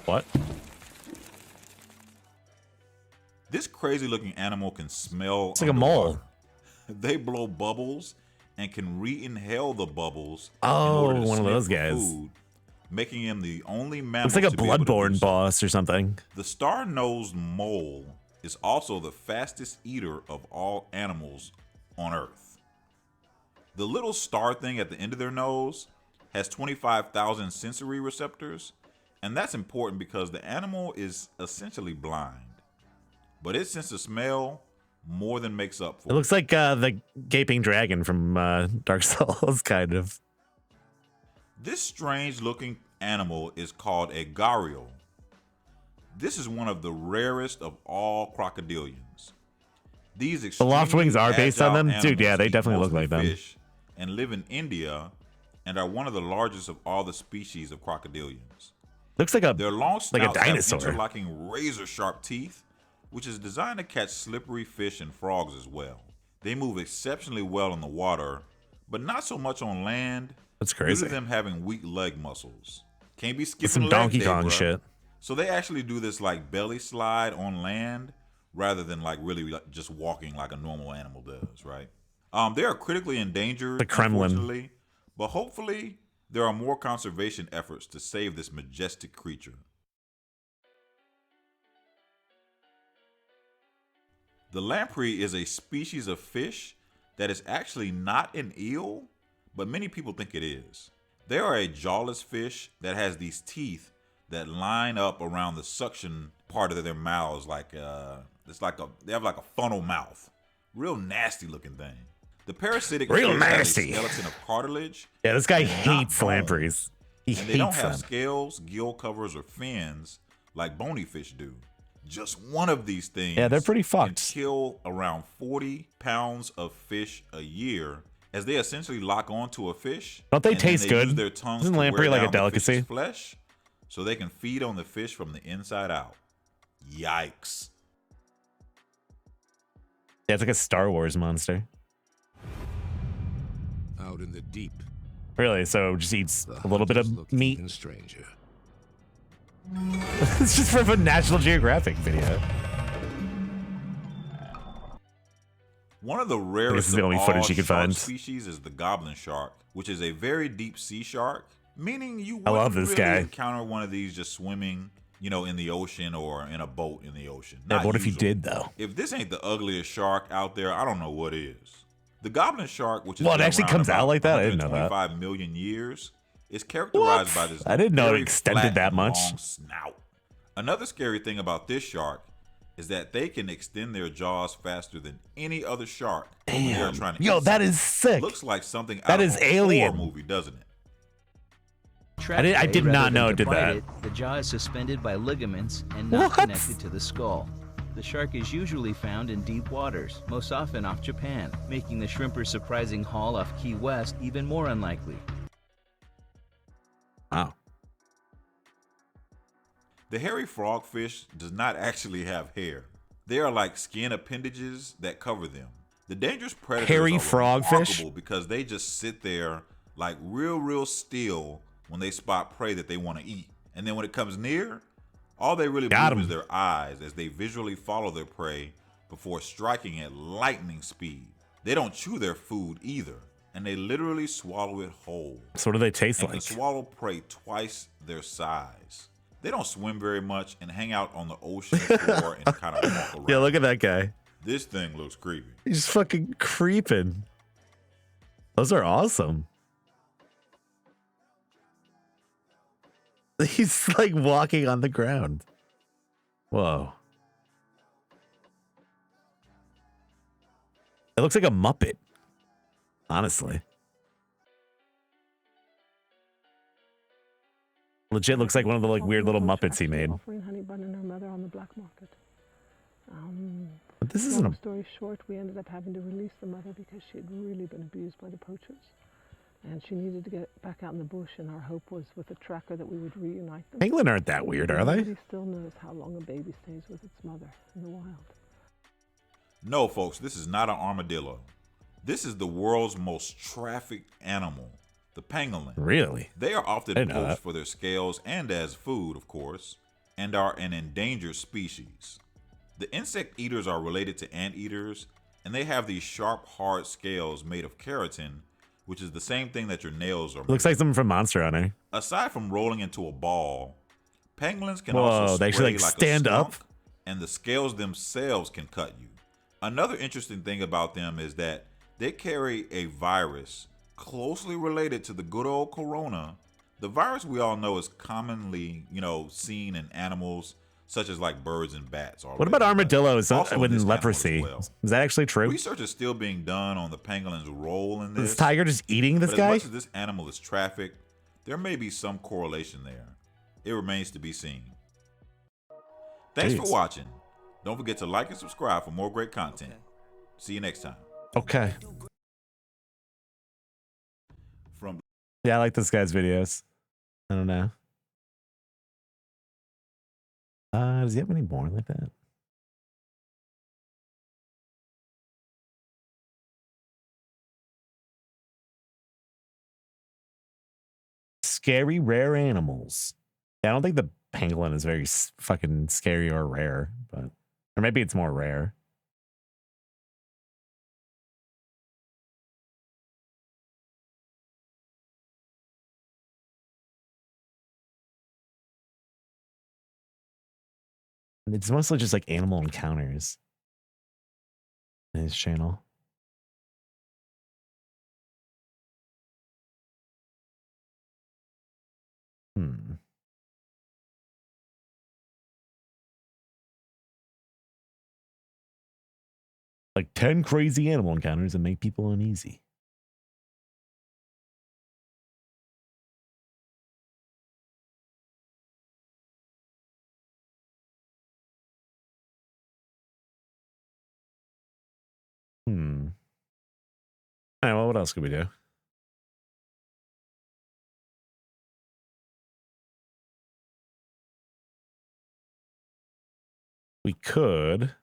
What? This crazy looking animal can smell. It's like a mole. They blow bubbles and can re-inhale the bubbles. Oh, one of those guys. Food, making him the only mammal. It's like a Bloodborne boss or something. The star-nosed mole is also the fastest eater of all animals on Earth. The little star thing at the end of their nose has 25,000 sensory receptors, and that's important because the animal is essentially blind. But its sense of smell more than makes up for it. It looks like the gaping dragon from Dark Souls, kind of. This strange-looking animal is called a gharial. This is one of the rarest of all crocodilians. These the loft wings are based on them? Dude, yeah, they definitely look like them. And live in India and are one of the largest of all the species of crocodilians. Looks like their long snouts dinosaur. Have interlocking razor-sharp teeth, which is designed to catch slippery fish and frogs as well. They move exceptionally well in the water, but not so much on land. That's Due crazy. to them having weak leg muscles. Can't be That's skipping some leg Donkey day, Kong bruh. shit. So they actually do this like belly slide on land rather than like really like just walking like a normal animal does, right? They are critically endangered, The Kremlin. unfortunately, but hopefully there are more conservation efforts to save this majestic creature. The lamprey is a species of fish that is actually not an eel, but many people think it is. They are a jawless fish that has these teeth that line up around the suction part of their mouths, like they have like a funnel mouth. Real nasty looking thing. The parasitic Real fish nasty. has a skeleton of cartilage. Yeah, this guy and not hates bone. lampreys. He And they don't hates have them. scales, gill covers, or fins like bony fish do. Just one of these things Yeah, they're pretty can fucked. kill around 40 pounds of fish a year, as they essentially lock onto a fish. Don't they and then taste they good? Use their tongues Isn't to lamprey wear like a down the delicacy? fish's flesh, so they can feed on the fish from the inside out. Yikes! Yeah, it's like a Star Wars monster. Out in the deep, Really? So just eats the a little bit hunters of look meat. even stranger. It's just from a National Geographic video. One of the rarest is the of only all footage you can shark find. species is the goblin shark, which is a very deep sea shark, meaning you I love wouldn't this really guy. encounter one of these just swimming, in the ocean or in a boat in the ocean. Yeah, Not but what if you usually. did though? If this ain't the ugliest shark out there, I don't know what is. The goblin shark, which is Well, it actually comes out like that? I didn't know that. 125 million years, is characterized by this I didn't know it very extended flat that and much. long snout. Another scary thing about this shark is that they can extend their jaws faster than any other shark. when they are trying to Yo, eat that something. is sick. Looks like something That out is of a alien. horror movie, doesn't it? I did not know it did that. The jaw is suspended by ligaments and not What? connected to the skull. The shark is usually found in deep waters, most often off Japan, making the shrimper's surprising haul off Key West even more unlikely. Wow. The hairy frogfish does not actually have hair. They are like skin appendages that cover them. The dangerous predators Hairy are frogfish? remarkable because they just sit there like real still when they spot prey that they want to eat. And then when it comes near, all they really Got move is 'em. their eyes as they visually follow their prey before striking at lightning speed. They don't chew their food either, and they literally swallow it whole. So what do they taste And can like? swallow prey twice their size. They don't swim very much and hang out on the ocean floor and kind of walk around. Yeah, look at that guy. This thing looks creepy. He's fucking creeping. Those are awesome. He's like walking on the ground. Whoa. It looks like a Muppet. Honestly. Legit looks like one of the like weird little Muppets he made. Offering honey bun and her mother on the black market. But this isn't Long a story short, we ended up having to release the mother because she had really been abused by the poachers. And she needed to get back out in the bush, and our hope was with a tracker that we would reunite them. Pangolin aren't that weird, are they? Nobody still knows how long a baby stays with its mother in the wild. No, folks, this is not an armadillo. This is the world's most trafficked animal, the pangolin. Really? They are often I didn't know poached that. for their scales and as food, of course, and are an endangered species. The insect eaters are related to anteaters, and they have these sharp, hard scales made of keratin, which is the same thing that your nails are made Looks like something from Monster Hunter. Aside from rolling into a ball, pangolins can Whoa, also they sway actually, like, like stand a up? skunk, and the scales themselves can cut you. Another interesting thing about them is that they carry a virus closely related to the good old corona. The virus we all know is commonly, seen in animals such as like birds and bats. What about armadillos Also in with this animal as leprosy? well. Is that actually true? Research is still being done on the pangolin's role in Is this. Tiger just eating this But guy? as much as this animal is trafficked, there may be some correlation there. It remains to be seen. Thanks Jeez. for watching. Don't forget to like and subscribe for more great content. See you next time. Okay. From Yeah, I like this guy's videos. I don't know. Does he have any more like that? scary rare animals. Yeah, I don't think the pangolin is very fucking scary or rare, but or maybe it's more rare. It's mostly just like animal encounters in his channel. Like 10 crazy animal encounters that make people uneasy. All right, well, what else could we do? We could.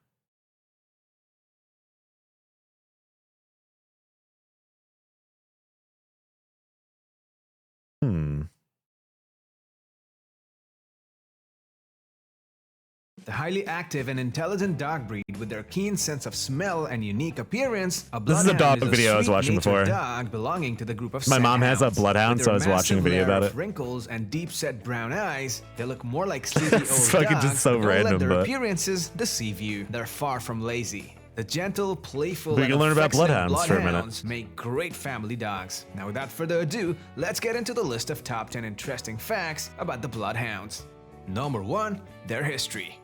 The highly active and intelligent dog breed with their keen sense of smell and unique appearance, a This is a bloodhound dog video I was watching before. dog belonging to the group of My mom has a scenthounds. bloodhound, With so I their was watching a massive video layer about of it. wrinkles and deep-set brown eyes, they look more like sleepy old It's fucking dogs. just so but don't random, let their but- appearances deceive you. They're far from lazy. The gentle, playful, We and can learn about affectionate bloodhounds for a minute. bloodhounds make great family dogs. Now, without further ado, let's get into the list of top 10 interesting facts about the bloodhounds. Number 1, their history.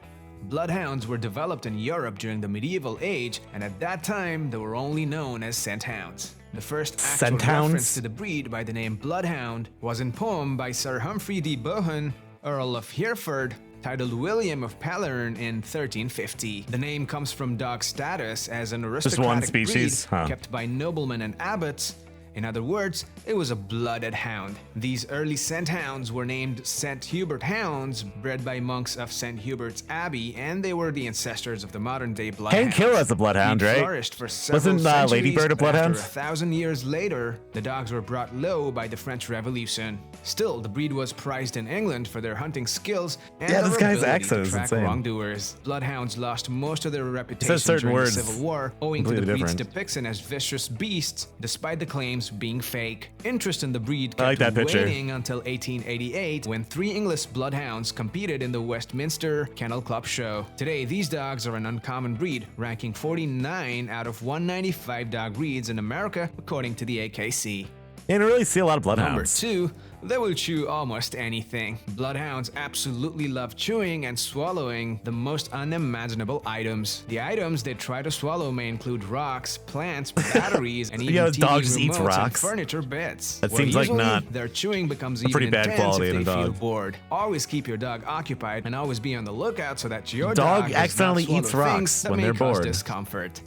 Bloodhounds were developed in Europe during the medieval age, and at that time they were only known as scenthounds. The first actual Scenthounds? reference to the breed by the name bloodhound was in a poem by Sir Humphrey de Bohun, Earl of Hereford, titled William of Pallern in 1350. The name comes from dog status as an aristocratic species? breed Huh. kept by noblemen and abbots. In other words, it was a blooded hound. These early scent hounds were named St. Hubert hounds, bred by monks of St. Hubert's Abbey, and they were the ancestors of the modern-day bloodhounds. Hank Hill has a bloodhound, Breed right? flourished for several Wasn't Lady centuries, Bird a but after bloodhound? 1,000 years later, the dogs were brought low by the French Revolution. Still, the breed was prized in England for their hunting skills and Yeah, their this guy's ability accent to is track insane. wrongdoers. Bloodhounds lost most of their reputation certain during words the Civil War, owing to the completely breed's different. depiction as vicious beasts, despite the claims being fake. Interest in the breed I like kept that picture. waning until 1888, when 3 English bloodhounds competed in the Westminster Kennel Club show. Today, these dogs are an uncommon breed, ranking 49 out of 195 dog breeds in America, according to the AKC. You don't really see a lot of Number bloodhounds. 2, they will chew almost anything. Bloodhounds absolutely love chewing and swallowing the most unimaginable items. The items they try to swallow may include rocks, plants, batteries, and even Yeah, TV dog just remotes eats and rocks. furniture bits. That Well, seems like usually, not their chewing becomes a pretty even bad intense quality if in a they feel dog. bored. Always keep your dog occupied and always be on the lookout so that your Dog dog does not accidentally swallow eats things rocks that when may they're cause bored. discomfort.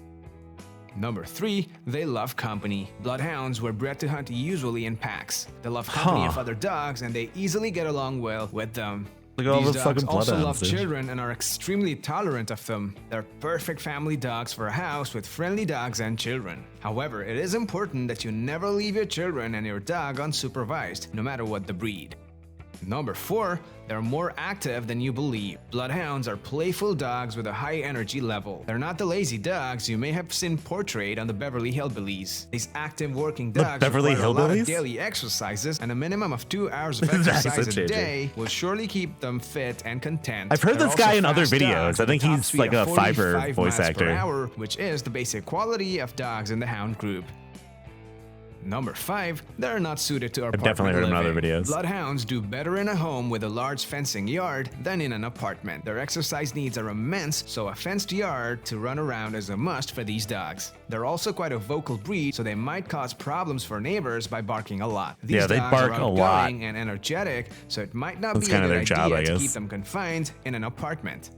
Number 3, they love company. Bloodhounds were bred to hunt usually in packs. They love company Huh. of other dogs and they easily get along well with them. Look at all These the dogs fucking also bloodhounds, love dude. children and are extremely tolerant of them. They're perfect family dogs for a house with friendly dogs and children. However, it is important that you never leave your children and your dog unsupervised, no matter what the breed. Number 4, they're more active than you believe. Bloodhounds are playful dogs with a high energy level. They're not the lazy dogs you may have seen portrayed on the Beverly Hillbillies. These active working The dogs Beverly require a lot of Hillbillies? daily exercises, and a minimum of 2 hours of That's exercise a changing. day will surely keep them fit and content. I've heard They're this guy also in other fast videos. dogs I with think a top he's speed like of a Fiverr 45 voice miles actor. per hour, which is the basic quality of dogs in the hound group. Number 5, they're not suited to apartment definitely heard him in other living. videos. Bloodhounds do better in a home with a large fencing yard than in an apartment. Their exercise needs are immense, so a fenced yard to run around is a must for these dogs. They're also quite a vocal breed, so they might cause problems for neighbors by barking a lot. These Yeah, they dogs bark are a lot. outgoing and energetic, so it might not That's be a kinda good their job, idea I to guess. keep them confined in an apartment.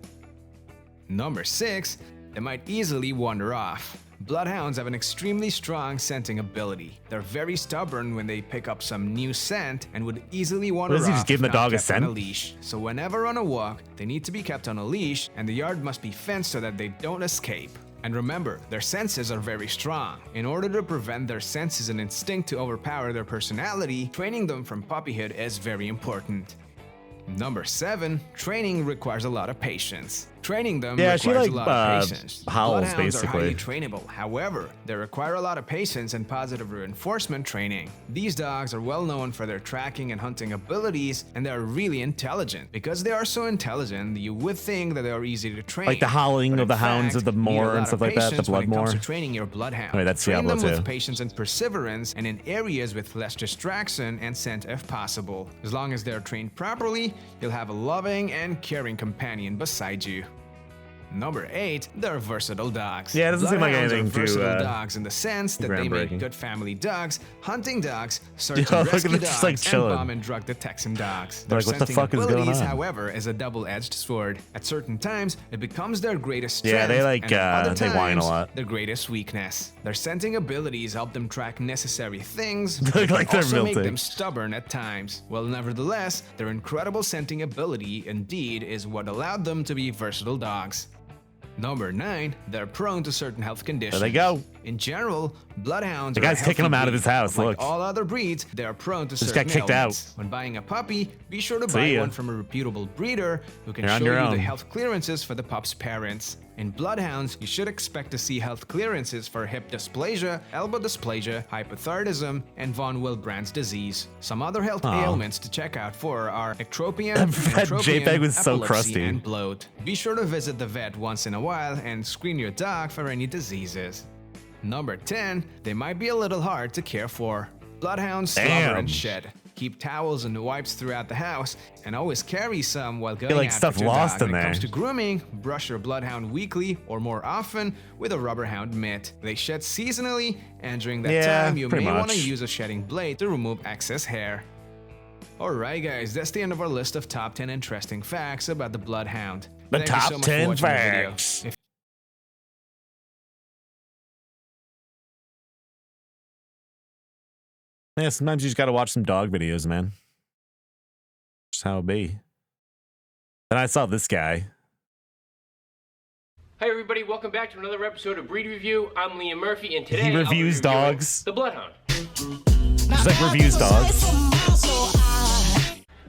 Number 6, they might easily wander off. Bloodhounds have an extremely strong scenting ability. They're very stubborn when they pick up some new scent and would easily wander What, off does he just give if the not dog a kept on scent? leash. So whenever on a walk, they need to be kept on a leash and the yard must be fenced so that they don't escape. And remember, their senses are very strong. In order to prevent their senses and instinct to overpower their personality, training them from puppyhood is very important. Number 7, training requires a lot of patience. Training them requires a lot of patience. Howls, Bloodhounds are highly basically. trainable. However, they require a lot of patience and positive reinforcement training. These dogs are well known for their tracking and hunting abilities, and they are really intelligent. Because they are so intelligent, you would think that they are easy to train. Like the howling But of in the hounds fact, of the you need a moor lot and of stuff like that, the patience when blood it comes moor. to training your bloodhound. Wait, that's Train Diablo them with too. patience and perseverance, and in areas with less distraction and scent if possible. As long as they're trained properly, you'll have a loving and caring companion beside you. Number 8, they're versatile dogs. Yeah, it doesn't seem like Bloodhounds anything are too, versatile dogs in the sense that they make groundbreaking. good family dogs, hunting dogs, search Yo, and look at rescue them dogs, just, like, and chilling. bomb and drug detection dogs. They're like, what the scenting fuck is going abilities, on? however, is a double-edged sword. At certain times, it becomes their greatest strength, Yeah, they like, and at other they whine a times, lot. their greatest weakness. Their scenting abilities help them track necessary things, Look but like can they're also make milting. them stubborn at times. Well, nevertheless, their incredible scenting ability indeed is what allowed them to be versatile dogs. Number 9, they're prone to certain health conditions. There they go. In general, bloodhounds The are a guy's kicking healthy him out of breed, his house, but look. Like all other breeds, they are prone to Just certain got kicked ailments. When buying a puppy, be sure to See buy ya. one from a reputable breeder who can You're on show your you the own. health clearances for the pup's parents. In bloodhounds, you should expect to see health clearances for hip dysplasia, elbow dysplasia, hypothyroidism, and von Willebrand's disease. Some other health Aw. ailments to check out for are ectropion, That entropion, JPEG was so epilepsy, crusty. and bloat. Be sure to visit the vet once in a while and screen your dog for any diseases. Number 10, they might be a little hard to care for. Bloodhounds slobber Damn. and shed. Keep towels and wipes throughout the house, and always carry some while going like out stuff with your lost dog. in When it comes there. to grooming, brush your bloodhound weekly or more often with a rubber hound mitt. They shed seasonally, and during that Yeah, time, you pretty may want to much. use a shedding blade to remove excess hair. Alright guys, that's the end of our list of top 10 interesting facts about the bloodhound. The Thank you top so much for 10 watching the video. facts. If Yeah, sometimes you just gotta watch some dog videos, man. Just how it be. Then I saw this guy. Hi everybody, welcome back to another episode of Breed Review. I'm Liam Murphy, and today He I'll be reviews reviewing dogs. The Bloodhound. Just like reviews dogs.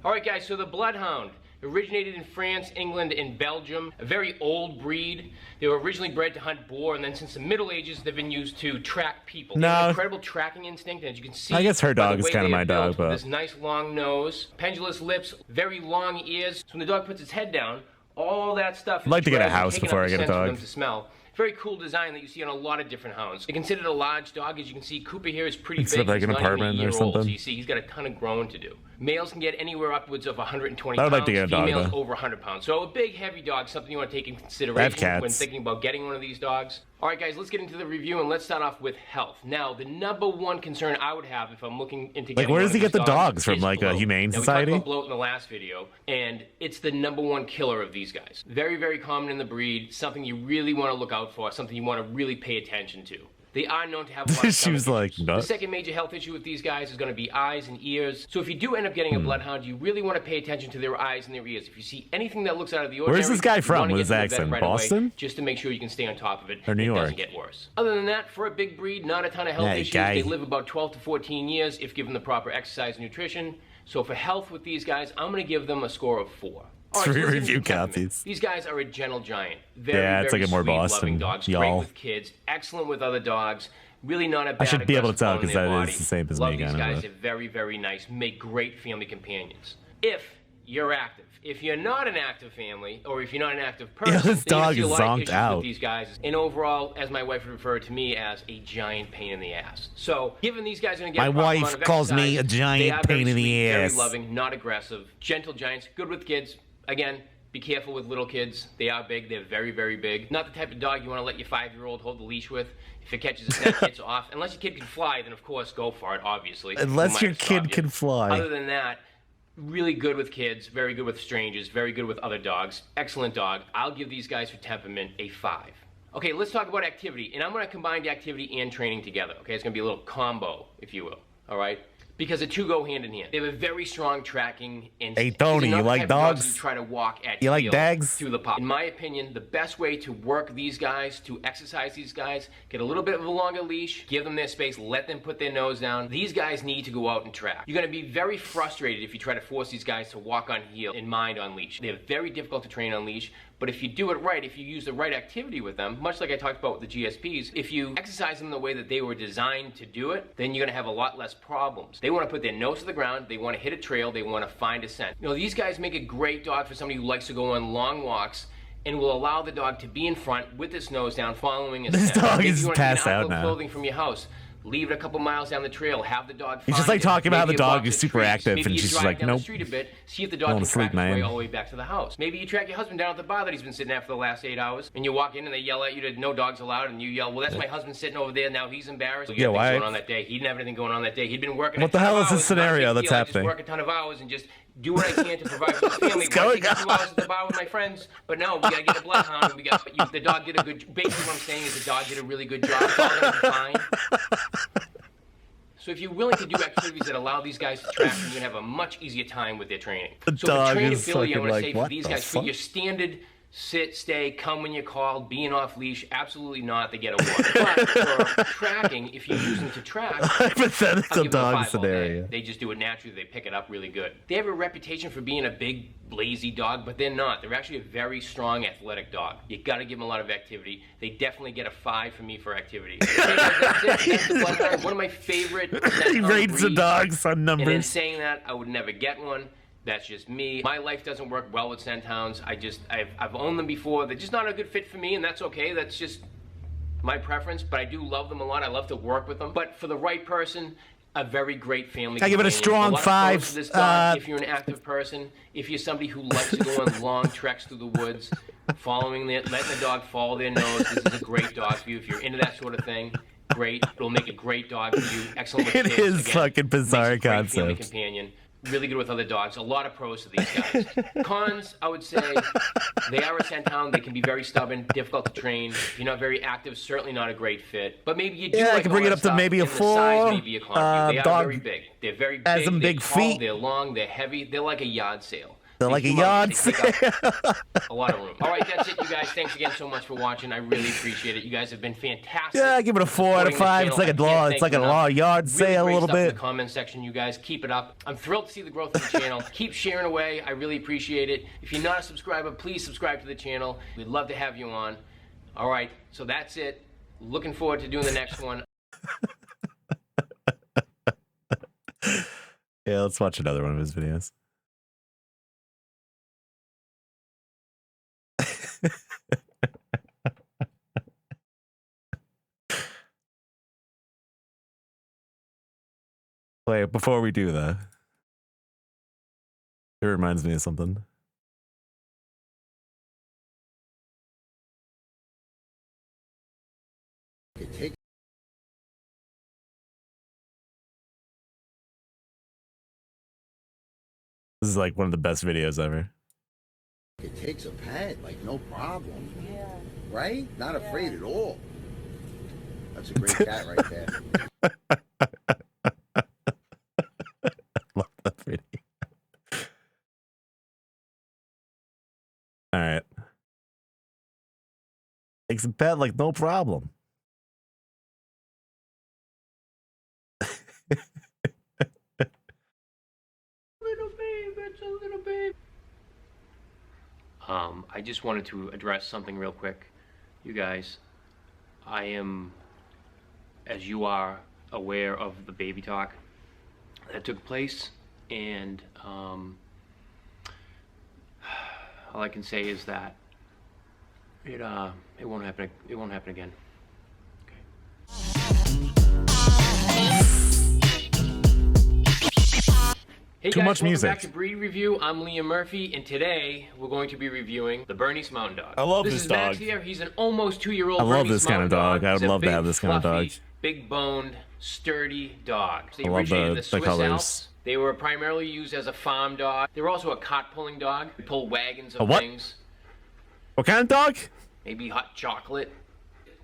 Alright guys, so the Bloodhound originated in France, England, and Belgium. A very old breed. They were originally bred to hunt boar, and then since the Middle Ages, they've been used to track people. They have No. an incredible tracking instinct, and as you can see, I guess her by the dog is way kinda they are my dog, built, but- this nice long nose, pendulous lips, very long ears. So when the dog puts its head down, all that stuff is I'd like to get a dragged and house taken before up I the get a scent for dog. them to smell. Very cool design that you see on a lot of different hounds. They're considered a large dog. As you can see, Cooper here is pretty Instead of big. like He's an not even a apartment or year old, something. so you see he's got a ton of growing to do. Males can get anywhere upwards of 120 I would pounds. like to get a dog, Females though. over 100 pounds. So a big, heavy dog, something you want to take in I have consideration cats. when thinking about getting one of these dogs. All right, guys, let's get into the review, and let's start off with health. Now, the number one concern I would have if I'm looking into getting where one does of he these get the dogs is from, like, a bloat. humane Now, society? We talked about bloat in the last video, and it's the number one killer of these guys. Very, very common in the breed, something you really want to look out for, something you want to really pay attention to. They are known to have a lot of She was stomach like, issues. "Nut." The second major health issue with these guys is going to be eyes and ears. So if you do end up getting a bloodhound, you really want to pay attention to their eyes and their ears. If you see anything that looks out of the ordinary, Where's this guy you from wanna with get his to the vet accent? right away, Boston? just to make sure you can stay on top of it. Or New It York? doesn't get worse. Other than that, for a big breed, not a ton of health Hey, issues. guy. They live about 12 to 14 years if given the proper exercise and nutrition. So for health with these guys, I'm going to give them a score of 4. All right, so let's get Review into temperament. copies. These guys are a gentle giant. Very, Yeah, it's very like a more sweet, Boston, loving dogs. Great y'all. with kids, excellent with other dogs. Really not a bad I should be able to aggressive tell bone in because their that body. is the same as Love me, these kind of. guys. but- They're very, very nice. Make great family companions. If you're active. If you're not an active family, or if you're not an active person, Yeah, this then you're gonna dog see a is lot of zonked issues out. with these guys. And overall, as my wife would refer to me as a giant pain in the ass. So, given these guys are going to get My a proper wife amount of calls me exercise, a giant they are pain very in the sweet, ass. Very loving, not aggressive, gentle giants, good with kids. Again, be careful with little kids. They are big. They're very, very big. Not the type of dog you want to let your 5-year-old hold the leash with. If it catches a scent, it's off. Unless your kid can fly, then of course go for it, obviously. Unless Who your might stop kid you. can fly. Other than that, really good with kids, very good with strangers, very good with other dogs. Excellent dog. I'll give these guys for temperament a 5. Okay, let's talk about activity. And I'm going to combine the activity and training together. Okay, it's going to be a little combo, if you will. All right? because the two go hand in hand. They have a very strong tracking instinct. Hey, Tony, These are you not the like type of dogs dogs? that try to walk at You like heel dags? through the pop. In my opinion, the best way to work these guys, to exercise these guys, get a little bit of a longer leash, give them their space, let them put their nose down. These guys need to go out and track. You're going to be very frustrated if you try to force these guys to walk on heel and mind on leash. They're very difficult to train on leash, but if you do it right, if you use the right activity with them, much like I talked about with the GSPs, if you exercise them the way that they were designed to do it, then you're going to have a lot less problems. They want to put their nose to the ground, they want to hit a trail, they want to find a scent. You know, these guys make a great dog for somebody who likes to go on long walks and will allow the dog to be in front with its nose down, following a This scent. dog Maybe is you want to passed get out outdoor now. clothing from your house. Leave it a couple miles down the trail. Have the dog. He's just find like it. talking about how Maybe the you dog walk is the super trees. active, Maybe and you she's drive like, down nope. the street a bit. See if the I dog wanna can sleep, track his way man. all the way back to the house. Maybe you track your husband down at the bar that he's been sitting at for the last 8 hours, and you walk in and they yell at you that no dogs allowed, and you yell, "Well, that's my husband sitting over there. Now he's embarrassed." Yeah, why- Going on that day. He didn't have anything going on that day. He'd been working. What a the ton hell of is this hours, scenario not a big that's deal. I just happening? work a ton of hours and just do what I can to provide for the family. What's Why going take 2 on? hours at the bar with my friends? But no, we gotta get a bloodhound. We got the dog did a good. Basically, what I'm saying is the dog did a really good job. It's all gonna be fine. So if you're willing to do activities that allow these guys to track, you're gonna have a much easier time with their training. The So dog for is trainability, fucking I'm gonna like, say for what these the guys, for fuck? your standard sit, stay, come when you're called, being off leash, absolutely not. They get a 1. But for tracking, if you use them to track, Hypothetical I'll give them a dog 5 all day. scenario. They just do it naturally. They pick it up really good. They have a reputation for being a big, lazy dog, but they're not. They're actually a very strong, athletic dog. You got to give them a lot of activity. They definitely get a 5 from me for activity. Okay, guys, that's it. That's the bloodhound. One of my favorite. He rates the dogs on And in numbers. saying that, I would never get one. That's just me. My life doesn't work well with scent hounds. I've owned them before. They're just not a good fit for me, and that's okay. That's just my preference. But I do love them a lot. I love to work with them. But for the right person, a very great family. I give it a companion. strong lot of 5. pros to this dog. If you're an active person, if you're somebody who likes to go on long treks through the woods, letting the dog follow their nose, this is a great dog for you. If you're into that sort of thing, great. It'll make a great dog for you. Excellent with It kids. is Again, fucking bizarre makes a great family concept. companion. Really good with other dogs. A lot of pros to these guys. Cons, I would say, they are a scent hound. They can be very stubborn, difficult to train. If you're not very active, certainly not a great fit. But maybe you do. Yeah, I like can all bring it that up to stuff, maybe a and the size 4. may be a con for you. They are Dog very big. They're very has big. some They're big tall, feet. They're long. They're heavy. They're like a yard sale. They're They like a come out, yard they take up sale. a lot of room. All right, that's it, you guys. Thanks again so much for watching. I really appreciate it. You guys have been fantastic. Yeah, I give it a 4 out of supporting the 5. It's channel. like a I can't law. thank It's like you a enough. law yard Really sale a great little stuff in bit. the comment section, you guys. Keep it up. I'm thrilled to see the growth of the channel. Keep sharing away. I really appreciate it. If you're not a subscriber, please subscribe to the channel. We'd love to have you on. All right, so that's it. Looking forward to doing the next one. Yeah, let's watch another one of his videos. Wait, before we do that, it reminds me of something. This is like one of the best videos ever. It takes a pet, like no problem. Yeah. Right? Not afraid at all. That's a great cat right there. Love that video. All right. Takes a pet like no problem. Little babe, it's a little babe. I just wanted to address something real quick. You guys, I am, as you are, aware of the baby talk that took place, and all I can say is that it won't happen. It won't happen again. Hey Too guys, much welcome music. back to Breed Review. I'm Liam Murphy, and today we're going to be reviewing the Bernese Mountain Dog. I love this this is Max dog. here. He's an almost 2-year-old I love Bernese this kind of Mountain dog. I would He's a love to big, have this kind of fluffy, dog. big-boned, sturdy dog. They I love originated in the the Swiss colors. Alps. They were primarily used as a farm dog. They were also a cart-pulling dog. They pull wagons A of what? things. What kind of dog? Maybe hot chocolate.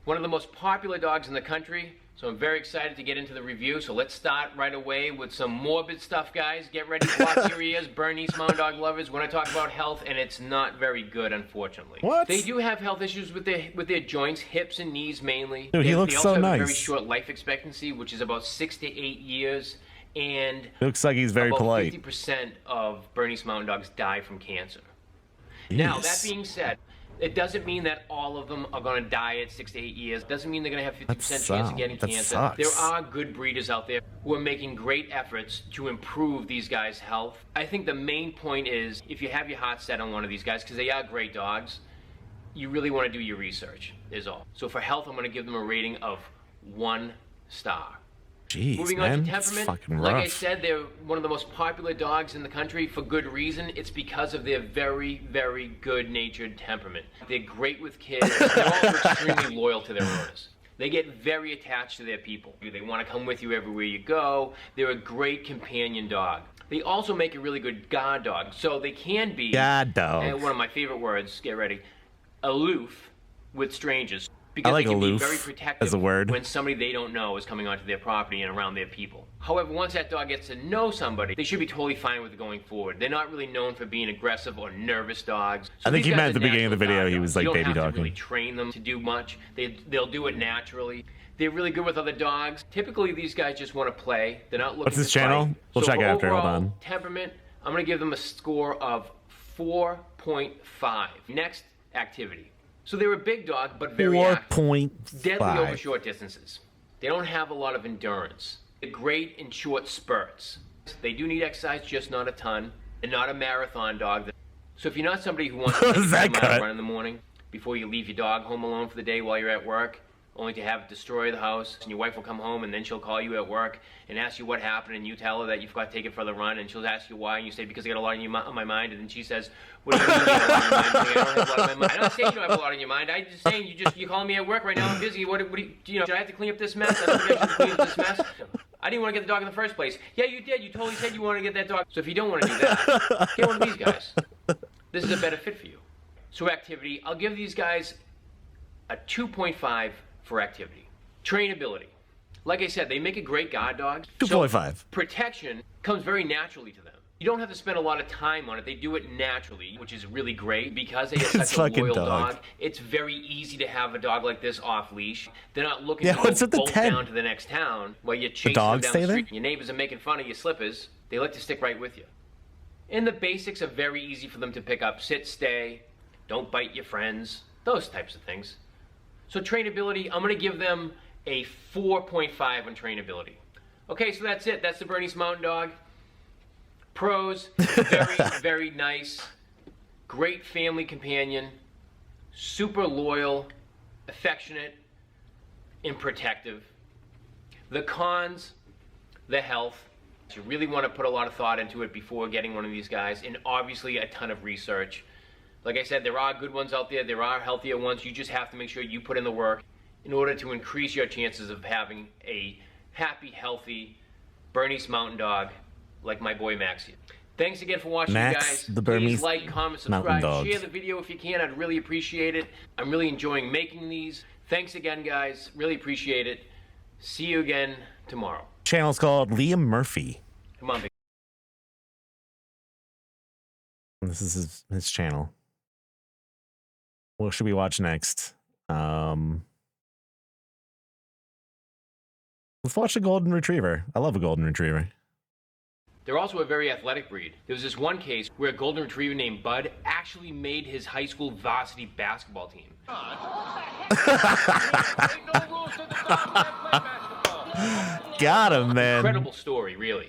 One of the most popular dogs in the country, So I'm very excited to get into the review. So let's start right away with some morbid stuff, guys. Get ready to box your ears, Bernese Mountain Dog lovers, when I talk about health, and it's not very good, unfortunately. What? They do have health issues with their joints, hips and knees mainly. Dude, he looks they also so have a very nice. short life expectancy, which is about 6 to 8 years. And Looks like he's very about polite. 50% of Bernese Mountain Dogs die from cancer. Now, that being said, it doesn't mean that all of them are going to die at 6 to 8 years. It doesn't mean they're going to have 50% chance of getting cancer. Sucks. There are good breeders out there who are making great efforts to improve these guys' health. I think the main point is, if you have your heart set on one of these guys, because they are great dogs, you really want to do your research, is all. So for health, I'm going to give them a rating of 1 star. Jeez, Moving man, on to it's temperament, fucking like I rough. said, they're one of the most popular dogs in the country for good reason. It's because of their very, very good-natured temperament. They're great with kids. They're also extremely loyal to their owners. They get very attached to their people. They want to come with you everywhere you go. They're a great companion dog. They also make a really good guard dog, so they can be, Guard dog. and one of my favorite words, get ready, aloof with strangers. Because I like they can aloof be very protective as a word. when somebody they don't know is coming onto their property and around their people. However, once that dog gets to know somebody, they should be totally fine with it going forward. They're not really known for being aggressive or nervous dogs. So I think these he guys meant at are the beginning of the natural video guard he dogs. was like You don't baby have to talking. really train them to do much. They'll do it naturally. They're really good with other dogs. Typically, these guys just want to play. They're not looking What's his to channel? fight. We'll So check it for after. Hold overall on. temperament, I'm going to give them a score of 4.5. Next, activity. So they're a big dog, but very active. 4.5. Deadly over short distances. They don't have a lot of endurance. They're great in short spurts. They do need exercise, just not a ton. They're not a marathon dog. So if you're not somebody who wants to take a that mile cut? run in the morning before you leave your dog home alone for the day while you're at work, only to have it destroy the house, and your wife will come home and then she'll call you at work and ask you what happened, and you tell her that you forgot to take it for the run, and she'll ask you why, and you say, because I got a lot on my mind, and then she says, what do you mean you got a lot on your mind? I don't have a lot on my mind. I'm not saying you don't have a lot on your mind. I'm just saying you're calling me at work right now. I'm busy. What do you know? Should I have to clean up this mess? I don't think I should clean up this mess. I didn't want to get the dog in the first place. Yeah, you did. You totally said you wanted to get that dog. So if you don't want to do that, get one of these guys. This is a better fit for you. So activity, I'll give these guys a 2.5 for activity. Trainability. Like I said, they make a great guard dog. 2.5. So protection comes very naturally to them. You don't have to spend a lot of time on it. They do it naturally, which is really great because they are It's such a fucking loyal dog. dog. It's very easy to have a dog like this off leash. They're not looking Yeah, to what's go with the bolt 10? down to the next town while you're chasing them dogs down stay the there? street. Your neighbors are making fun of your slippers. They like to stick right with you. And the basics are very easy for them to pick up. Sit, stay, don't bite your friends, those types of things. So trainability, I'm going to give them a 4.5 on trainability. Okay, so that's it. That's the Bernese Mountain Dog. Pros, very, very nice. Great family companion. Super loyal, affectionate, and protective. The cons, the health. You really want to put a lot of thought into it before getting one of these guys, and obviously a ton of research. Like I said, there are good ones out there. There are healthier ones. You just have to make sure you put in the work in order to increase your chances of having a happy, healthy Bernese Mountain Dog like my boy Max here. Thanks again for watching, Max, you guys. the Please Bernese like, comment, Mountain subscribe, Dog. share the video if you can. I'd really appreciate it. I'm really enjoying making these. Thanks again, guys. Really appreciate it. See you again tomorrow. Channel's called Liam Murphy. Come on, big. This is his channel. What should we watch next? Let's watch a golden retriever. I love a golden retriever. They're also a very athletic breed. There was this one case where a golden retriever named Bud actually made his high school varsity basketball team. Got him, man. Incredible story, really.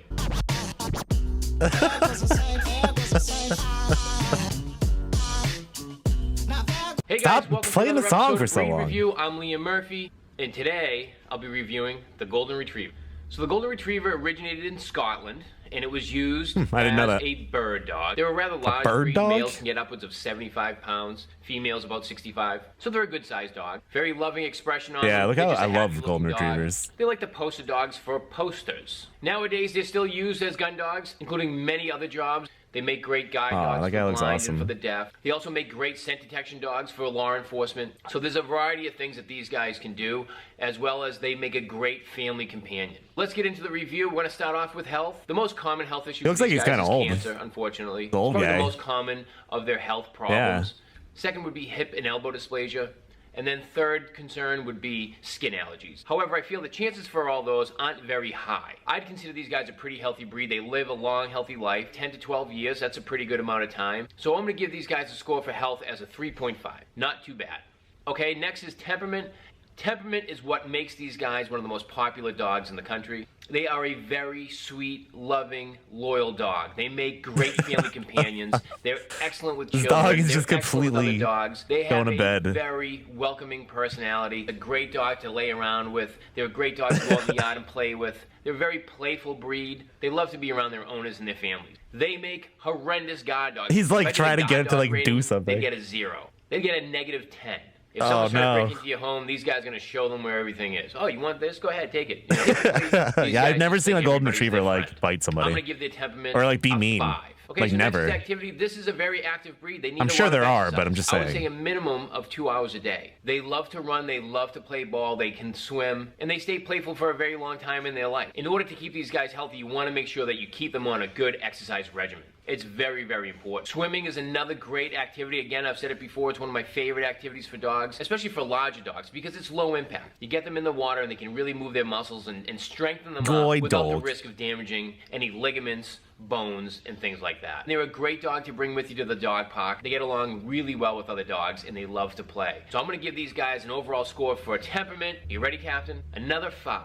Hey guys, Stop welcome playing to the another song episode for of so Breed long. Review. I'm Liam Murphy, and today I'll be reviewing the Golden Retriever. So the Golden Retriever originated in Scotland, and it was used I didn't know as that. a bird dog. They're a rather large bird breed. dog? Males can get upwards of 75 pounds, females about 65. So they're a good-sized dog. Very loving expression on Yeah, them. look They're how just a I love happy-looking golden dog. retrievers. They like the poster dogs for posters. Nowadays, they're still used as gun dogs, including many other jobs. They make great guide Aw, dogs that for guy the looks blind awesome. and for the deaf. They also make great scent detection dogs for law enforcement. So there's a variety of things that these guys can do, as well as they make a great family companion. Let's get into the review. We're going to start off with health. The most common health issue He looks for like these he's guys kinda is old. cancer, unfortunately. The old it's probably guy. the most common of their health problems. Second would be hip and elbow dysplasia. And then third concern would be skin allergies. However, I feel the chances for all those aren't very high. I'd consider these guys a pretty healthy breed. They live a long, healthy life, 10 to 12 years. That's a pretty good amount of time. So I'm going to give these guys a score for health as a 3.5. Not too bad. Okay, next is temperament. Temperament is what makes these guys one of the most popular dogs in the country. They are a very sweet, loving, loyal dog. They make great family companions. They're excellent with This children. dog is They're just excellent with completely other dogs. They going have to bed. a very welcoming personality. A great dog to lay around with. They're a great dog to go out in the yard and play with. They're a very playful breed. They love to be around their owners and their families. They make horrendous guard dogs. He's, like, If I did a trying to guard get him to, dog like, do rating, something. They'd get a 0. They'd get a -10. If Oh, someone's trying to no. break into your home, these guys are going to show them where everything is. Oh, you want this? Go ahead, take it. Yeah, I've never just seen a think golden everybody's retriever their like friend. bite I'm somebody. going to give their temperament Or like be a mean. 5. Okay, Like so never. next is activity. This is a very active breed. They need I'm a sure lot of there are, exercise. but I'm just I would saying. say a minimum of 2 hours a day. They love to run, they love to play ball, they can swim, and they stay playful for a very long time in their life. In order to keep these guys healthy, you want to make sure that you keep them on a good exercise regimen. It's very, very important. Swimming is another great activity. Again, I've said it before, it's one of my favorite activities for dogs, especially for larger dogs, because it's low impact. You get them in the water and they can really move their muscles and strengthen them Good up without the dog. risk of damaging any ligaments, bones, and things like that. They're a great dog to bring with you to the dog park. They get along really well with other dogs and they love to play. So I'm going to give these guys an overall score for temperament. You ready, Captain? Another 5.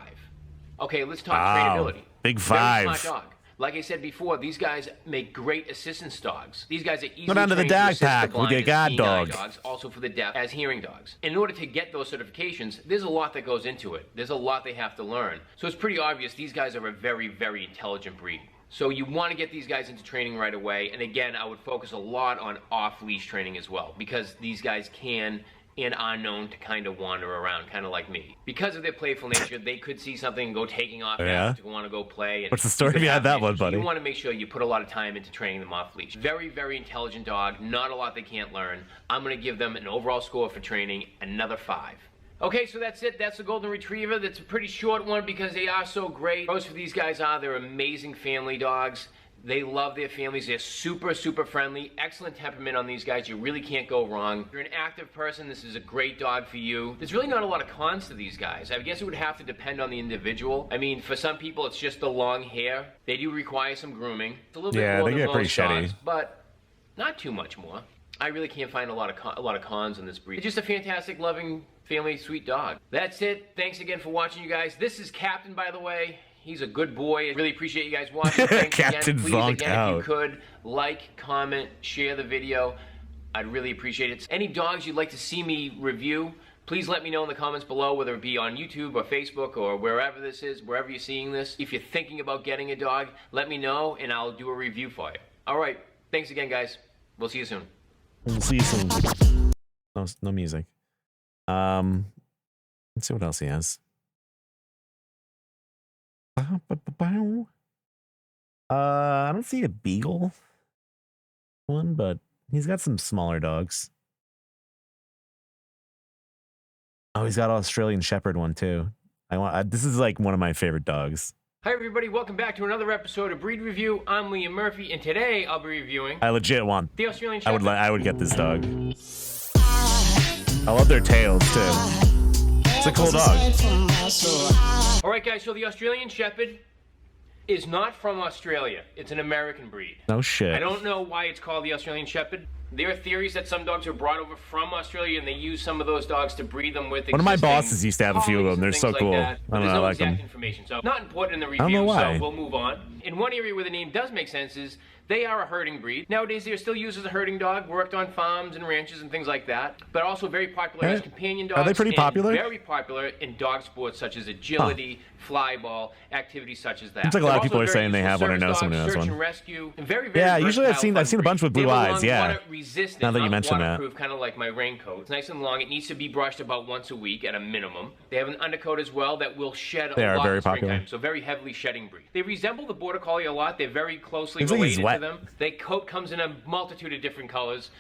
Okay, let's talk Wow, trainability. big Very 5. smart dog. Like I said before, these guys make great assistance dogs. These guys are easily Go down to the trained dog assist the park with blind your as guard seeing eye dog. dogs, also for the deaf as hearing dogs. In order to get those certifications, there's a lot that goes into it. There's a lot they have to learn. So it's pretty obvious these guys are a very, very intelligent breed. So you want to get these guys into training right away. And again, I would focus a lot on off-leash training as well, because these guys can and are known to kind of wander around, kind of like me. Because of their playful nature, they could see something and go taking off Yeah? to want to go play. And What's the story you could behind have that one, issues. So buddy? You want to make sure you put a lot of time into training them off leash. Very, very intelligent dog. Not a lot they can't learn. I'm going to give them an overall score for training, another 5. Okay, so that's it. That's the Golden Retriever. That's a pretty short one because they are so great. Most of these guys are. They're amazing family dogs. They love their families. They're super, super friendly. Excellent temperament on these guys. You really can't go wrong. If you're an active person, this is a great dog for you. There's really not a lot of cons to these guys. I guess it would have to depend on the individual. I mean, for some people, it's just the long hair. They do require some grooming. It's a little bit more they than get pretty most shitty. dogs, but not too much more. I really can't find a lot of cons on this breed. It's just a fantastic, loving, family, sweet dog. That's it. Thanks again for watching, you guys. This is Captain, by the way. He's a good boy. I really appreciate you guys watching. Thanks Captain again. Please, zonked again, if out. you could, like, comment, share the video. I'd really appreciate it. Any dogs you'd like to see me review, please let me know in the comments below, whether it be on YouTube or Facebook or wherever this is, wherever you're seeing this. If you're thinking about getting a dog, let me know and I'll do a review for you. All right. Thanks again, guys. We'll see you soon. We'll see you soon. No music. Let's see what else he has. I don't see a beagle one, but he's got some smaller dogs. Oh, he's got an Australian Shepherd one too. This is like one of my favorite dogs. Hi everybody, welcome back to another episode of Breed Review. I'm Liam Murphy, and today I'll be reviewing I legit want. the Australian Shepherd. I would get this dog. I love their tails too. It's a cool dog. Alright guys, so the Australian Shepherd is not from Australia. It's an American breed. No shit. I don't know why it's called the Australian Shepherd. There are theories that some dogs are brought over from Australia and they use some of those dogs to breed them with One of my existing bosses used to have a few of collies them. and They're things so like cool. that. But I don't there's know, I no like them. exact information, so not important in the don't know review, why. so we'll move on. In one area where the name does make sense is they are a herding breed. Nowadays, they are still used as a herding dog, worked on farms and ranches and things like that, but also very popular as companion dogs. Are they pretty and popular? Very popular in dog sports such as agility, fly ball, activities such as that. Seems like a lot of They're people are also saying they very have one or useful know service someone who dogs, has search one. and rescue, and very, very Yeah, usually I've versatile seen a bunch with breed. blue They have a eyes, long yeah. water resistant, Now that you not mention that. waterproof, kind of like my raincoat. It's nice and long. It needs to be brushed about once a week at a minimum. They have an undercoat as well that will shed They a are lot very in springtime, popular. so very heavily shedding breed. They resemble the Border Collie a lot. They're very closely Seems like related he's wet. them. The coat comes in a multitude of different colors,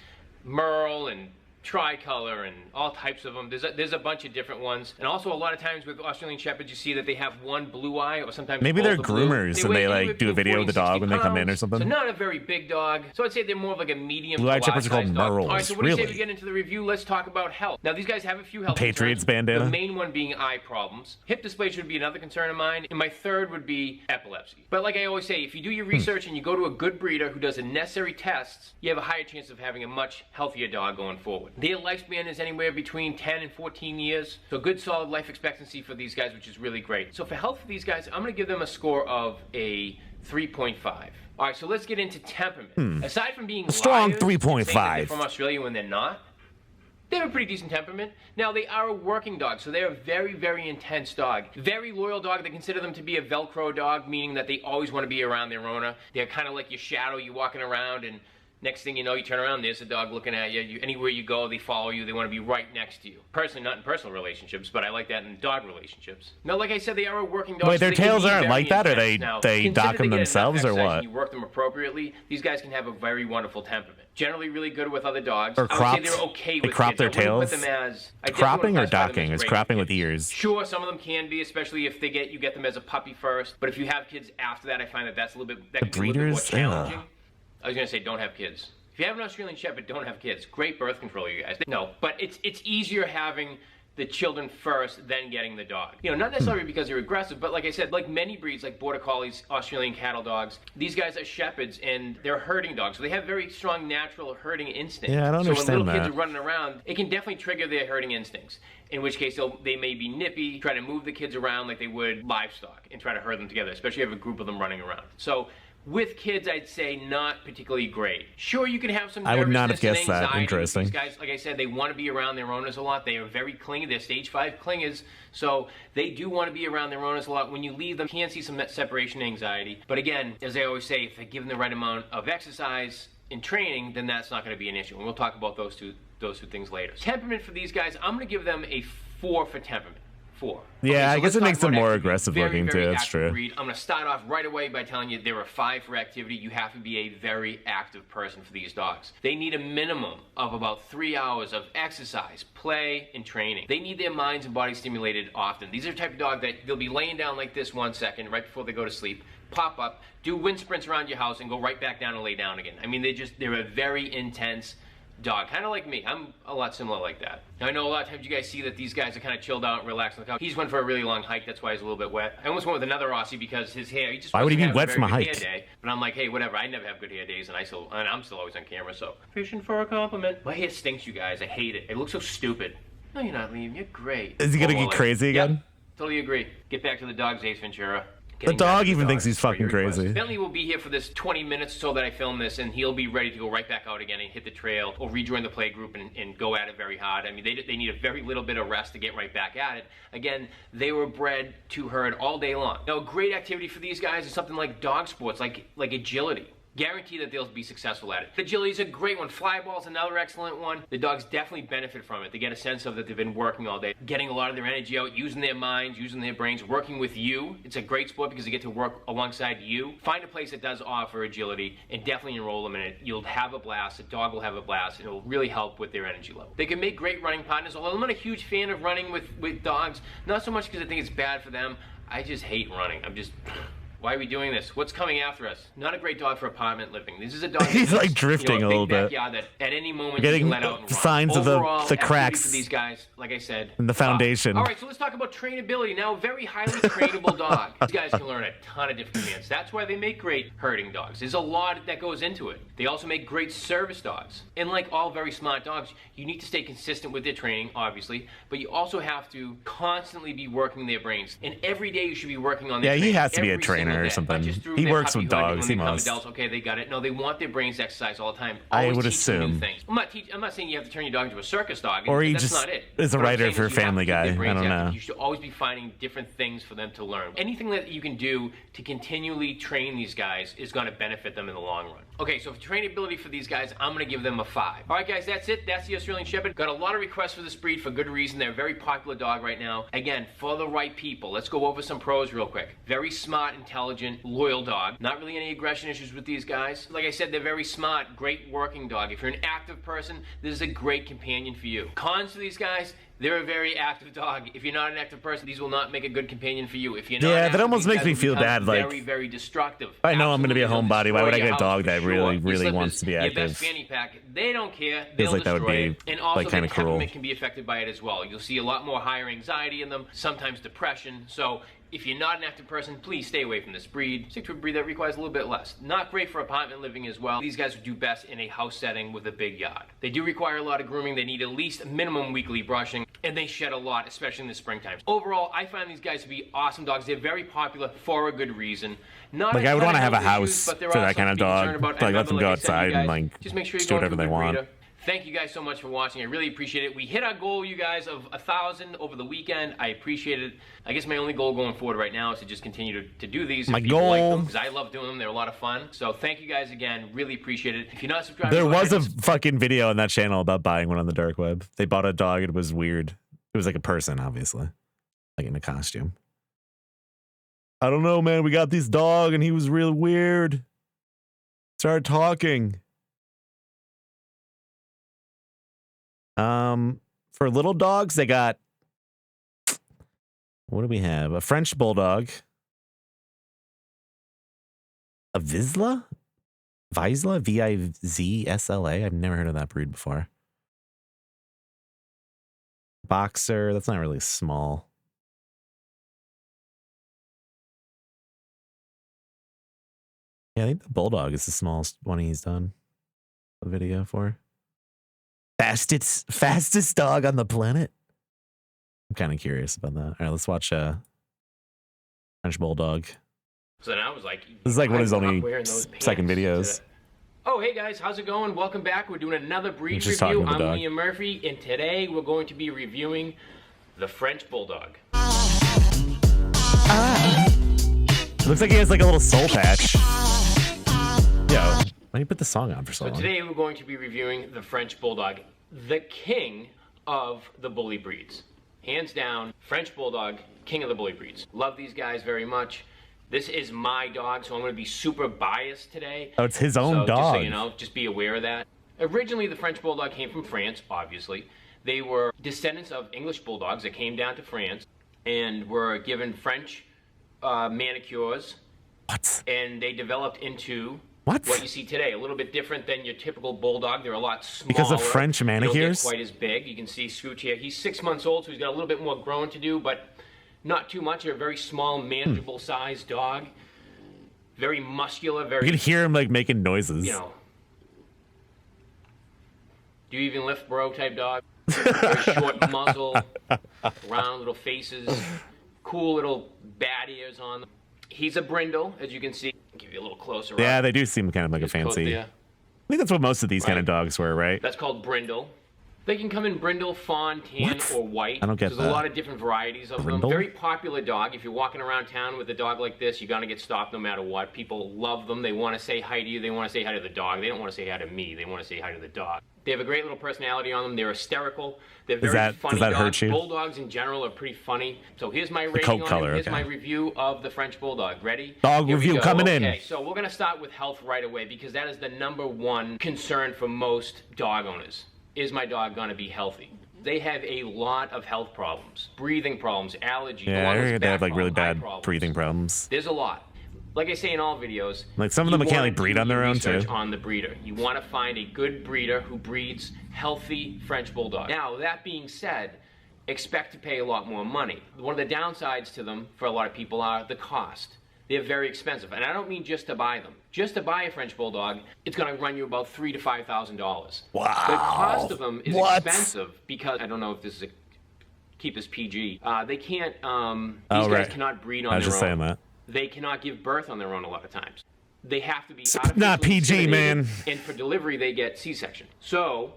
merle and tricolor and all types of them. There's a bunch of different ones. And also a lot of times with Australian Shepherds, you see that they have one blue eye or sometimes Maybe they're both are blue. groomers and they like do a video of the dog when they come in or something. So not a very big dog. So I'd say they're more of like a medium. Blue-eyed Shepherds are called merles. All right, so what do you say Really? we get into the review? Let's talk about health. Now these guys have a few health Patriots concerns. bandana. The main one being eye problems. Hip dysplasia would be another concern of mine. And my third would be epilepsy. But like I always say, if you do your research and you go to a good breeder who does the necessary tests, you have a higher chance of having a much healthier dog going forward. Their lifespan is anywhere between 10 and 14 years. So good solid life expectancy for these guys, which is really great. So for health for these guys, I'm gonna give them a score of a 3.5. All right, so let's get into temperament. Aside from being Strong liars, saying that 3.5. they're from Australia when they're not, they have a pretty decent temperament. Now, they are a working dog, so they're a very, very intense dog. Very loyal dog. They consider them to be a Velcro dog, meaning that they always want to be around their owner. They're kind of like your shadow. You're walking around, and next thing you know, you turn around, there's a dog looking at you. Anywhere you go, they follow you. They want to be right next to you. Personally, not in personal relationships, but I like that in dog relationships. Now, like I said, they are a working dog. Wait, so their they can tails be aren't very like that, or intense. Now, they consider dock them get enough themselves, or exercise what? and you work them appropriately, these guys can have a very wonderful temperament. Generally really good with other dogs. Or I would cropped. say they're okay They with crop kids. their I wouldn't tails. put them as, I definitely Cropping or wouldn't classify them docking? as Is great cropping with with kids. ears? Sure, some of them can be, especially if you get them as a puppy first. But if you have kids after that, I find that that's a little bit, that can be a little bit more breeders? challenging. Ugh. I was gonna say don't have kids. If you have an Australian Shepherd, don't have kids. Great birth control, you guys. No, but it's easier having the children first, then getting the dog. You know, not necessarily because they're aggressive, but like I said, like many breeds, like Border Collies, Australian cattle dogs, these guys are shepherds and they're herding dogs. So they have very strong natural herding instincts. Yeah, I don't so understand when little that. kids are running around, it can definitely trigger their herding instincts. In which case, they may be nippy, try to move the kids around like they would livestock and try to herd them together, especially if you have a group of them running around. So with kids, I'd say not particularly great. Sure, you can have some I would not have nervousness and guessed that. anxiety with Interesting. These guys, like I said, they want to be around their owners a lot. They are very clingy. They're stage 5 clingers, so they do want to be around their owners a lot. When you leave them, you can see some separation anxiety. But again, as I always say, if they're given the right amount of exercise and training, then that's not going to be an issue. And we'll talk about those two things later. Temperament for these guys, I'm going to give them a 4 for temperament. 4. Yeah, so I guess let's it makes talk them about more activity. aggressive Very, looking very too. That's active true. breed. I'm going to start off right away by telling you there are 5 for activity. You have to be a very active person for these dogs. They need a minimum of about 3 hours of exercise, play, and training. They need their minds and bodies stimulated often. These are the type of dog that they'll be laying down like this 1 second right before they go to sleep, pop up, do wind sprints around your house, and go right back down and lay down again. I mean, they're a very intense dog, kind of like me. I'm a lot similar like that. Now, I know a lot of times you guys see that these guys are kind of chilled out and relaxed on the couch. He's went for a really long hike, that's why he's a little bit wet. I almost went with another Aussie because his hair, he just Why would he wasn't be having wet from a very hike? good hair day. But I'm like, hey, whatever, I never have good hair days, and I'm still always on camera, so. Fishing for a compliment. My hair stinks, you guys. I hate it. It looks so stupid. No, you're not, Liam. You're great. Is he gonna get crazy again? Yep, totally agree. Get back to the dogs, Ace Ventura. The dog even thinks he's fucking crazy. Bentley will be here for this 20 minutes so that I film this, and he'll be ready to go right back out again and hit the trail or rejoin the play group and go at it very hard. I mean, they need a very little bit of rest to get right back at it. Again, they were bred to herd all day long. Now, a great activity for these guys is something like dog sports, like agility. Guarantee that they'll be successful at it. Agility is a great one. Fly ball is another excellent one. The dogs definitely benefit from it. They get a sense of that they've been working all day, getting a lot of their energy out, using their minds, using their brains, working with you. It's a great sport because they get to work alongside you. Find a place that does offer agility and definitely enroll them in it. You'll have a blast. The dog will have a blast, and it will really help with their energy level. They can make great running partners, although I'm not a huge fan of running with dogs. Not so much because I think it's bad for them. I just hate running. Why are we doing this? What's coming after us? Not a great dog for apartment living. This is a dog. He's like drifting a little bit. Backyard that at any moment Getting you can let out and run. signs of the Overall, activity cracks for these guys, like I said, in the foundation. All right, so let's talk about trainability. Now, a very highly trainable dog. These guys can learn a ton of different commands. That's why they make great herding dogs. There's a lot that goes into it. They also make great service dogs. And like all very smart dogs, you need to stay consistent with their training, obviously, but you also have to constantly be working their brains. And every day you should be working on their Yeah, training. he has to be a Every trainer single or day. something. Not just through He their works with puppy herding dogs, when he they become must. adults, okay, they got it. No, they want their brains to exercise all the time. I Always would teach them new assume. things. I'm not saying you have to turn your dog into a circus dog. Or he That's just not it. is a What I'm writer saying for is you have Family to keep their Guy. brains I don't active. know. You should always be finding different things for them to learn. Anything that you can do to continually train these guys is going to benefit them in the long run. Okay, so for trainability for these guys, I'm going to give them a 5. All right, guys, that's it. That's the Australian Shepherd. Got a lot of requests for this breed for good reason. They're a very popular dog right now. Again, for the right people. Let's go over some pros real quick. Very smart, intelligent intelligent, loyal dog. Not really any aggression issues with these guys. Like I said, they're very smart, great working dog. If you're an active person, this is a great companion for you. Cons to these guys, they're a very active dog. If you're not an active person, these will not make a good companion for you. If you're not active, that almost these makes guys me will feel become bad. Like, very, very destructive. I know I'm going to be a Absolutely, homebody. Why would I they'll get a destroy dog your that house for really, sure. really Your wants to be slippers, your active? best fanny pack, they don't care. Feels They'll like that would destroy be, it. And also, like, kinda their cruel. temperament can be affected by it as well. You'll see a lot more higher anxiety in them, sometimes depression. So if you're not an active person, please stay away from this breed. Stick to a breed that requires a little bit less. Not great for apartment living as well. These guys would do best in a house setting with a big yard. They do require a lot of grooming. They need at least minimum weekly brushing, and they shed a lot, especially in the springtime. Overall, I find these guys to be awesome dogs. They're very popular for a good reason. Not Like, a I would ton want to have a health issues, house but there for are that kind some of to be concerned dog. about. Like, let them Remember, go like I said, outside you and, guys, like, just make sure you do go whatever to a they good want. breeder. Thank you guys so much for watching. I really appreciate it. We hit our goal, you guys, of 1,000 over the weekend. I appreciate it. I guess my only goal going forward right now is to just continue to do these. My if people like goal. them, because I love doing them. They're a lot of fun. So thank you guys again. Really appreciate it. If you're not subscribed, There go was ahead a fucking video on that channel about buying one on the dark web. They bought a dog. It was weird. It was like a person, obviously, like in a costume. I don't know, man. We got this dog and he was real weird. Started talking. For little dogs, they got, what do we have? A French bulldog. A Vizsla? Vizsla? V-I-Z-S-L-A? I've never heard of that breed before. Boxer. That's not really small. Yeah, I think the bulldog is the smallest one he's done a video for. Fastest dog on the planet. I'm kind of curious about that. All right, let's watch French bulldog. So then I was like, This is like one of his I'm not only wearing those second pants videos. today. Oh, hey guys, how's it going? Welcome back. We're doing another breed Just talking review. to the I'm dog. Liam Murphy, and today we're going to be reviewing the French Bulldog. It looks like he has like a little soul patch. Yo, why do you put the song on for so So long? today we're going to be reviewing the French Bulldog, the king of the bully breeds. Hands down, French Bulldog, king of the bully breeds. Love these guys very much. This is my dog, so I'm going to be super biased today. Oh, it's his own so, dog. Just so you know, just be aware of that. Originally, the French Bulldog came from France, obviously. They were descendants of English Bulldogs that came down to France and were given French manicures. What? And they developed into what you see today. A little bit different than your typical Bulldog. They're a lot smaller. Because of French They don't manicures? get quite as big. You can see Scooch here. He's 6 months old, so he's got a little bit more growing to do, but not too much. They're a very small, manageable sized dog. Very muscular, very... You can hear him like making noises. You know. Do you even lift, bro, type dog? Very short muzzle, round little faces, cool little bat ears on them. He's a brindle, as you can see. I'll give you a little closer Yeah, up. they do seem kind of like a His coat fancy. there. I think that's what most of these kind of dogs were, right? That's called brindle. They can come in brindle, fawn, tan, or white. I don't get There's that. a lot of different varieties of Brindle? them. Very popular dog. If you're walking around town with a dog like this, you're going to get stopped no matter what. People love them. They want to say hi to you. They want to say hi to the dog. They don't want to say hi to me. They want to say hi to the dog. They have a great little personality on them. They're hysterical. They're very funny does that dogs. hurt you? Bulldogs in general are pretty funny. So here's my rating coat on color, him. Here's okay. my review of the French Bulldog. Ready? Dog Here we review go. coming in. Okay, so we're going to start with health right away because that is the #1 concern for most dog owners. Is my dog going to be healthy? They have a lot of health problems. Breathing problems, allergies. Yeah, I along with heard they have back like really problems, eye bad problems. breathing problems. There's a lot. Like I say in all videos, Like some of them you can't wanna like breed do on their your own research too. on the breeder. You want to find a good breeder who breeds healthy French Bulldogs. Now, that being said, expect to pay a lot more money. One of the downsides to them for a lot of people are the cost. They're very expensive, and I don't mean just to buy them. Just to buy a French Bulldog, it's going to run you about $3,000 to $5,000. Wow. The cost of them is What? expensive because I don't know if this is keep this PG. They can't. These Oh, guys right. cannot breed on I was their just own. saying that. They cannot give birth on their own a lot of times. They have to be not artificially PG, man. inseminated, and for delivery they get C-section. So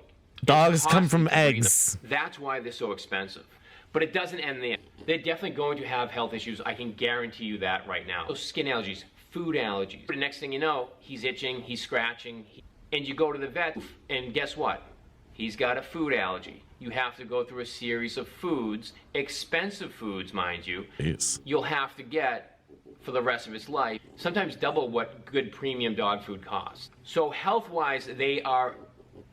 Dogs it come costs from to breed them. eggs. That's why they're so expensive. But it doesn't end there. They're definitely going to have health issues. I can guarantee you that right now. Those skin allergies, food allergies. The next thing you know, he's itching, he's scratching, and you go to the vet, and guess what? He's got a food allergy. You have to go through a series of foods, expensive foods, mind you. Jeez. You'll have to get for the rest of its life, sometimes double what good premium dog food costs. So health-wise, they are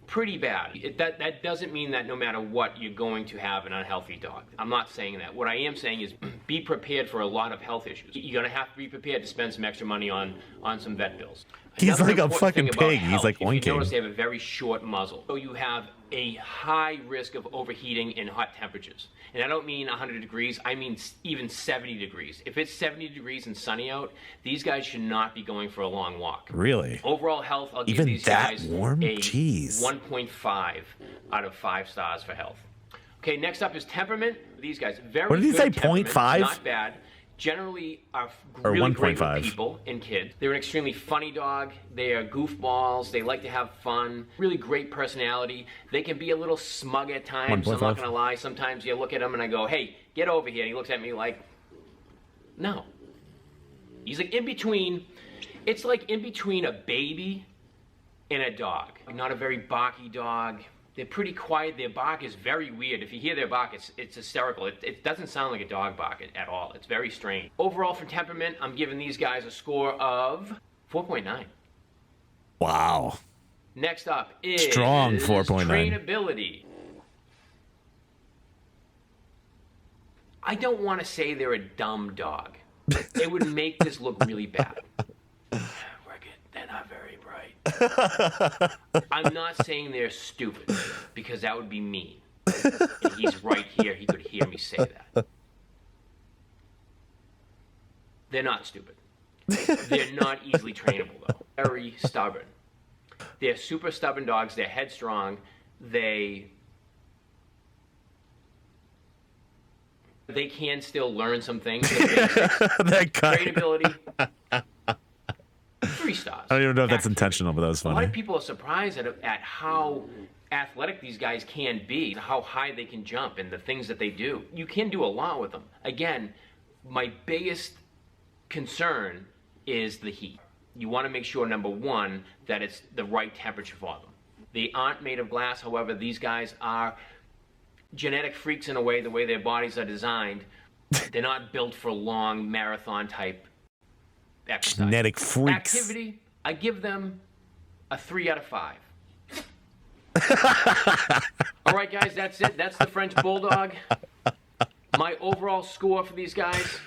pretty bad. That doesn't mean that no matter what, you're going to have an unhealthy dog. I'm not saying that. What I am saying is be prepared for a lot of health issues. You're going to have to be prepared to spend some extra money on some vet bills. He's Another like a important fucking thing about pig. He's health, like if you oinking. notice, they have a very short muzzle. So you have a high risk of overheating in hot temperatures. And I don't mean 100 degrees, I mean even 70 degrees. If it's 70 degrees and sunny out, these guys should not be going for a long walk. Really? Overall health, I'll give Even these that guys warm? a Jeez. 1.5 out of 5 stars for health. Okay, next up is temperament. These guys, very What did he good say, temperament, 0.5? Not bad. Generally are Or really great 1.5. with people and kids. They're an extremely funny dog. They are goofballs. They like to have fun. Really great personality. They can be a little smug at times. I'm 1.5. not gonna lie. Sometimes you look at him and I go, "Hey, get over here." And he looks at me like, "No." He's like in between. It's like in between a baby and a dog. Not a very barky dog. They're pretty quiet. Their bark is very weird. If you hear their bark, it's hysterical. It doesn't sound like a dog bark at all. It's very strange. Overall, for temperament, I'm giving these guys a score of 4.9. Wow. Next up is Strong 4.9. trainability. I don't want to say they're a dumb dog. It would make this look really bad. They're not very bright. I'm not saying they're stupid, because that would be mean. And he's right here. He could hear me say that. They're not stupid. They're not easily trainable, though. Very stubborn. They're super stubborn dogs. They're headstrong. They can still learn some things. That guy. Trainability. 3 stars. I don't even know if that's intentional, but that was A lot funny. of people are surprised at how athletic these guys can be, how high they can jump, and the things that they do. You can do a lot with them. Again, my biggest concern is the heat. You want to make sure, number one, that it's the right temperature for them. They aren't made of glass, however, these guys are genetic freaks in a way, the way their bodies are designed. They're not built for long marathon type exercise. Genetic freaks. Activity, I give them a 3 out of 5. All right, guys, that's it. That's the French Bulldog. My overall score for these guys,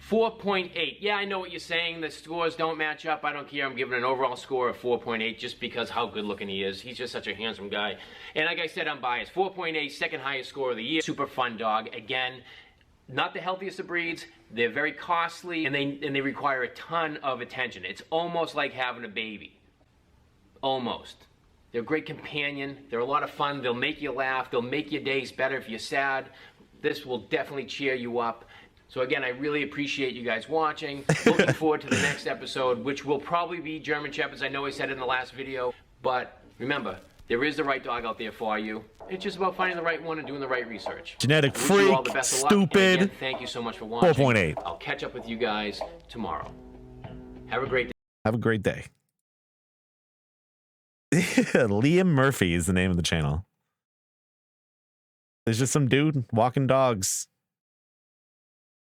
4.8. Yeah, I know what you're saying. The scores don't match up. I don't care. I'm giving an overall score of 4.8 just because how good looking he is. He's just such a handsome guy. And like I said, I'm biased. 4.8, second highest score of the year. Super fun dog. Again, not the healthiest of breeds. They're very costly and they require a ton of attention. It's almost like having a baby. Almost. They're a great companion. They're a lot of fun. They'll make you laugh. They'll make your days better if you're sad. This will definitely cheer you up. So again, I really appreciate you guys watching. Looking forward to the next episode, which will probably be German Shepherds. I know I said it in the last video, but remember, there is the right dog out there for you. It's just about finding the right one and doing the right research. Genetic I wish you all freak, the best of luck. And stupid. again, thank you so much for watching. 4.8. I'll catch up with you guys tomorrow. Have a great day. Have a great day. Liam Murphy is the name of the channel. There's just some dude walking dogs.